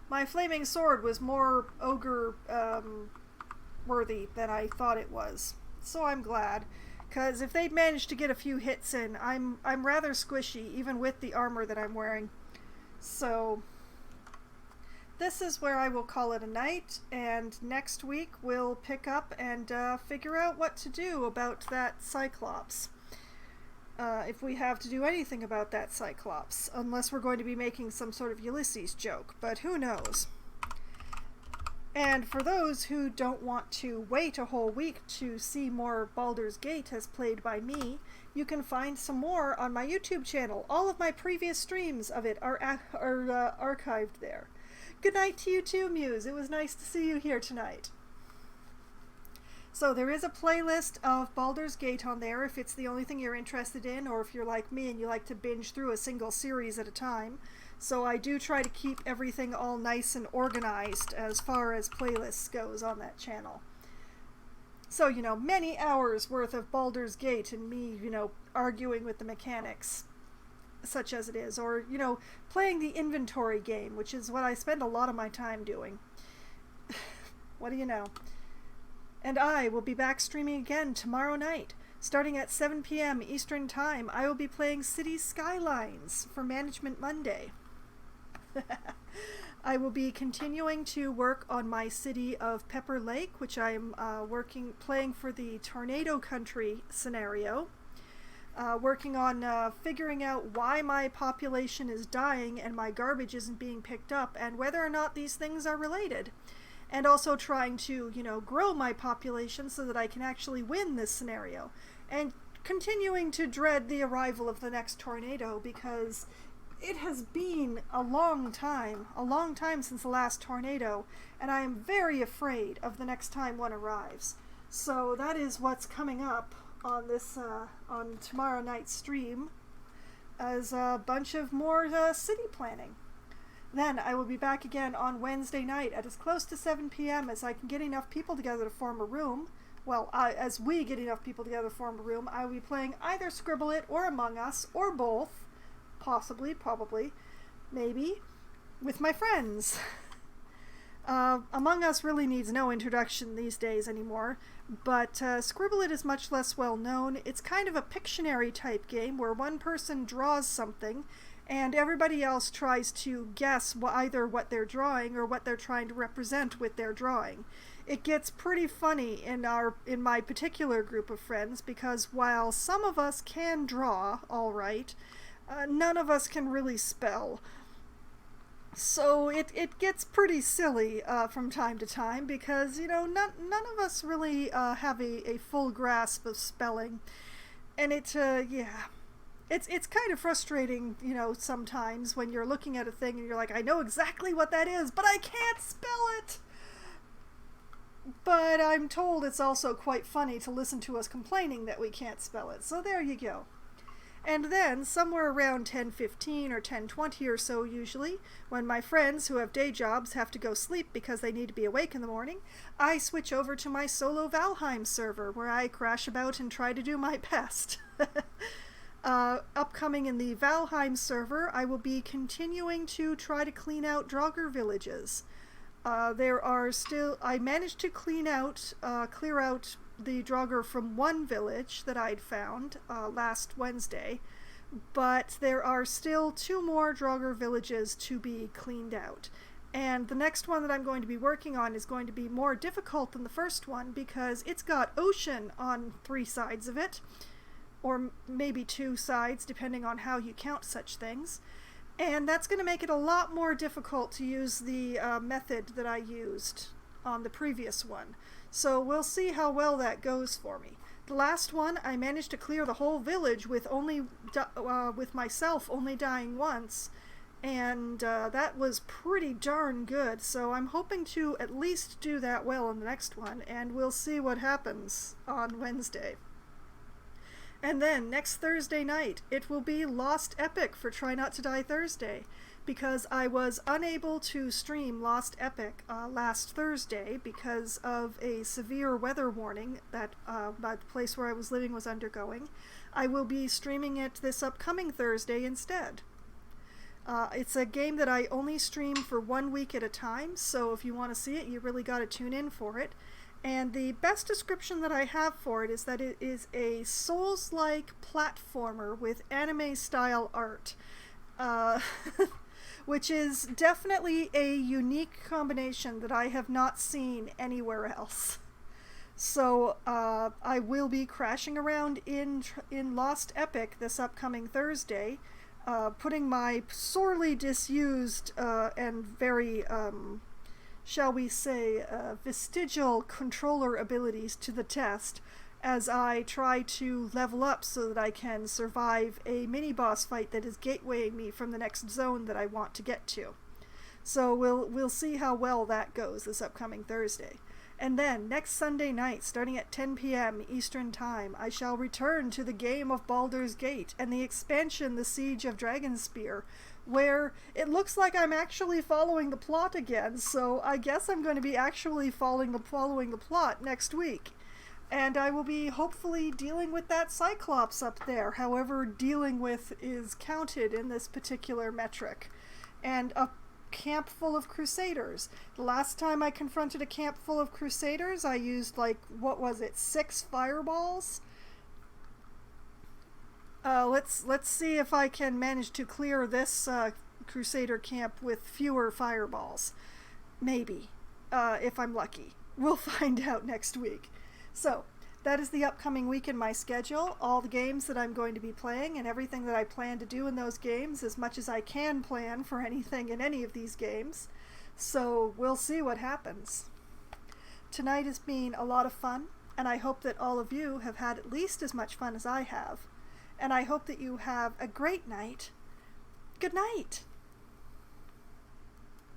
My flaming sword was more ogre worthy than I thought it was, so I'm glad. Because if they'd managed to get a few hits in, I'm rather squishy, even with the armor that I'm wearing. So this is where I will call it a night, and next week we'll pick up and figure out what to do about that Cyclops. If we have to do anything about that Cyclops, unless we're going to be making some sort of Ulysses joke, but who knows. And for those who don't want to wait a whole week to see more Baldur's Gate as played by me, you can find some more on my YouTube channel. All of my previous streams of it are archived there. Good night to you too, Muse. It was nice to see you here tonight. So there is a playlist of Baldur's Gate on there if it's the only thing you're interested in, or if you're like me and you like to binge through a single series at a time. So I do try to keep everything all nice and organized as far as playlists goes on that channel. So, many hours worth of Baldur's Gate and me, arguing with the mechanics, such as it is, or, playing the inventory game, which is what I spend a lot of my time doing. What do you know? And I will be back streaming again tomorrow night. Starting at 7 p.m. Eastern Time, I will be playing City Skylines for Management Monday. I will be continuing to work on my city of Pepper Lake, which I'm playing for the Tornado Country scenario. Working on figuring out why my population is dying and my garbage isn't being picked up, and whether or not these things are related. And also trying to, grow my population so that I can actually win this scenario. And continuing to dread the arrival of the next tornado, because it has been a long time since the last tornado, and I am very afraid of the next time one arrives. So that is what's coming up on this on tomorrow night's stream, as a bunch of more city planning. Then I will be back again on Wednesday night at as close to 7 p.m. as I can get enough people together to form a room. Well, as we get enough people together to form a room, I will be playing either Scribble It or Among Us, or both. Possibly, probably, maybe, with my friends. Among Us really needs no introduction these days anymore, but Scribble It is much less well known. It's kind of a Pictionary type game where one person draws something and everybody else tries to guess either what they're drawing or what they're trying to represent with their drawing. It gets pretty funny in my particular group of friends, because while some of us can draw all right, none of us can really spell. So it gets pretty silly from time to time, because none of us really have a full grasp of spelling, and it's kind of frustrating, sometimes when you're looking at a thing and you're like, I know exactly what that is, but I can't spell it. But I'm told it's also quite funny to listen to us complaining that we can't spell it. So there you go. And then, somewhere around 10:15 or 10:20 or so usually, when my friends who have day jobs have to go sleep because they need to be awake in the morning, I switch over to my solo Valheim server, where I crash about and try to do my best. Upcoming in the Valheim server, I will be continuing to try to clean out Draugr villages. I managed to clear out the Draugr from one village that I'd found last Wednesday, but there are still 2 more Draugr villages to be cleaned out. And the next one that I'm going to be working on is going to be more difficult than the first one, because it's got ocean on 3 sides of it, or maybe 2 sides, depending on how you count such things. And that's going to make it a lot more difficult to use the method that I used on the previous one. So we'll see how well that goes for me. The last one, I managed to clear the whole village with with myself only dying once, and that was pretty darn good. So I'm hoping to at least do that well in the next one, and we'll see what happens on Wednesday. And then, next Thursday night, it will be Lost Epic for Try Not to Die Thursday, because I was unable to stream Lost Epic last Thursday because of a severe weather warning that the place where I was living was undergoing. I will be streaming it this upcoming Thursday instead. It's a game that I only stream for 1 week at a time, so if you want to see it, you really got to tune in for it. And the best description that I have for it is that it is a Souls-like platformer with anime-style art, which is definitely a unique combination that I have not seen anywhere else. So I will be crashing around in Lost Epic this upcoming Thursday, putting my sorely disused and very shall we say, vestigial controller abilities to the test as I try to level up so that I can survive a mini-boss fight that is gatewaying me from the next zone that I want to get to. So we'll see how well that goes this upcoming Thursday. And then, next Sunday night, starting at 10 p.m. Eastern Time, I shall return to the game of Baldur's Gate and the expansion, The Siege of Dragonspear, where it looks like I'm actually following the plot again, so I guess I'm going to be actually following the plot next week. And I will be hopefully dealing with that Cyclops up there, however dealing with is counted in this particular metric. And a camp full of Crusaders. The last time I confronted a camp full of Crusaders, I used, like, what was it, 6 fireballs? Let's see if I can manage to clear this Crusader camp with fewer fireballs. Maybe, if I'm lucky. We'll find out next week. So, that is the upcoming week in my schedule, all the games that I'm going to be playing, and everything that I plan to do in those games, as much as I can plan for anything in any of these games. So, we'll see what happens. Tonight has been a lot of fun, and I hope that all of you have had at least as much fun as I have. And I hope that you have a great night. Good night!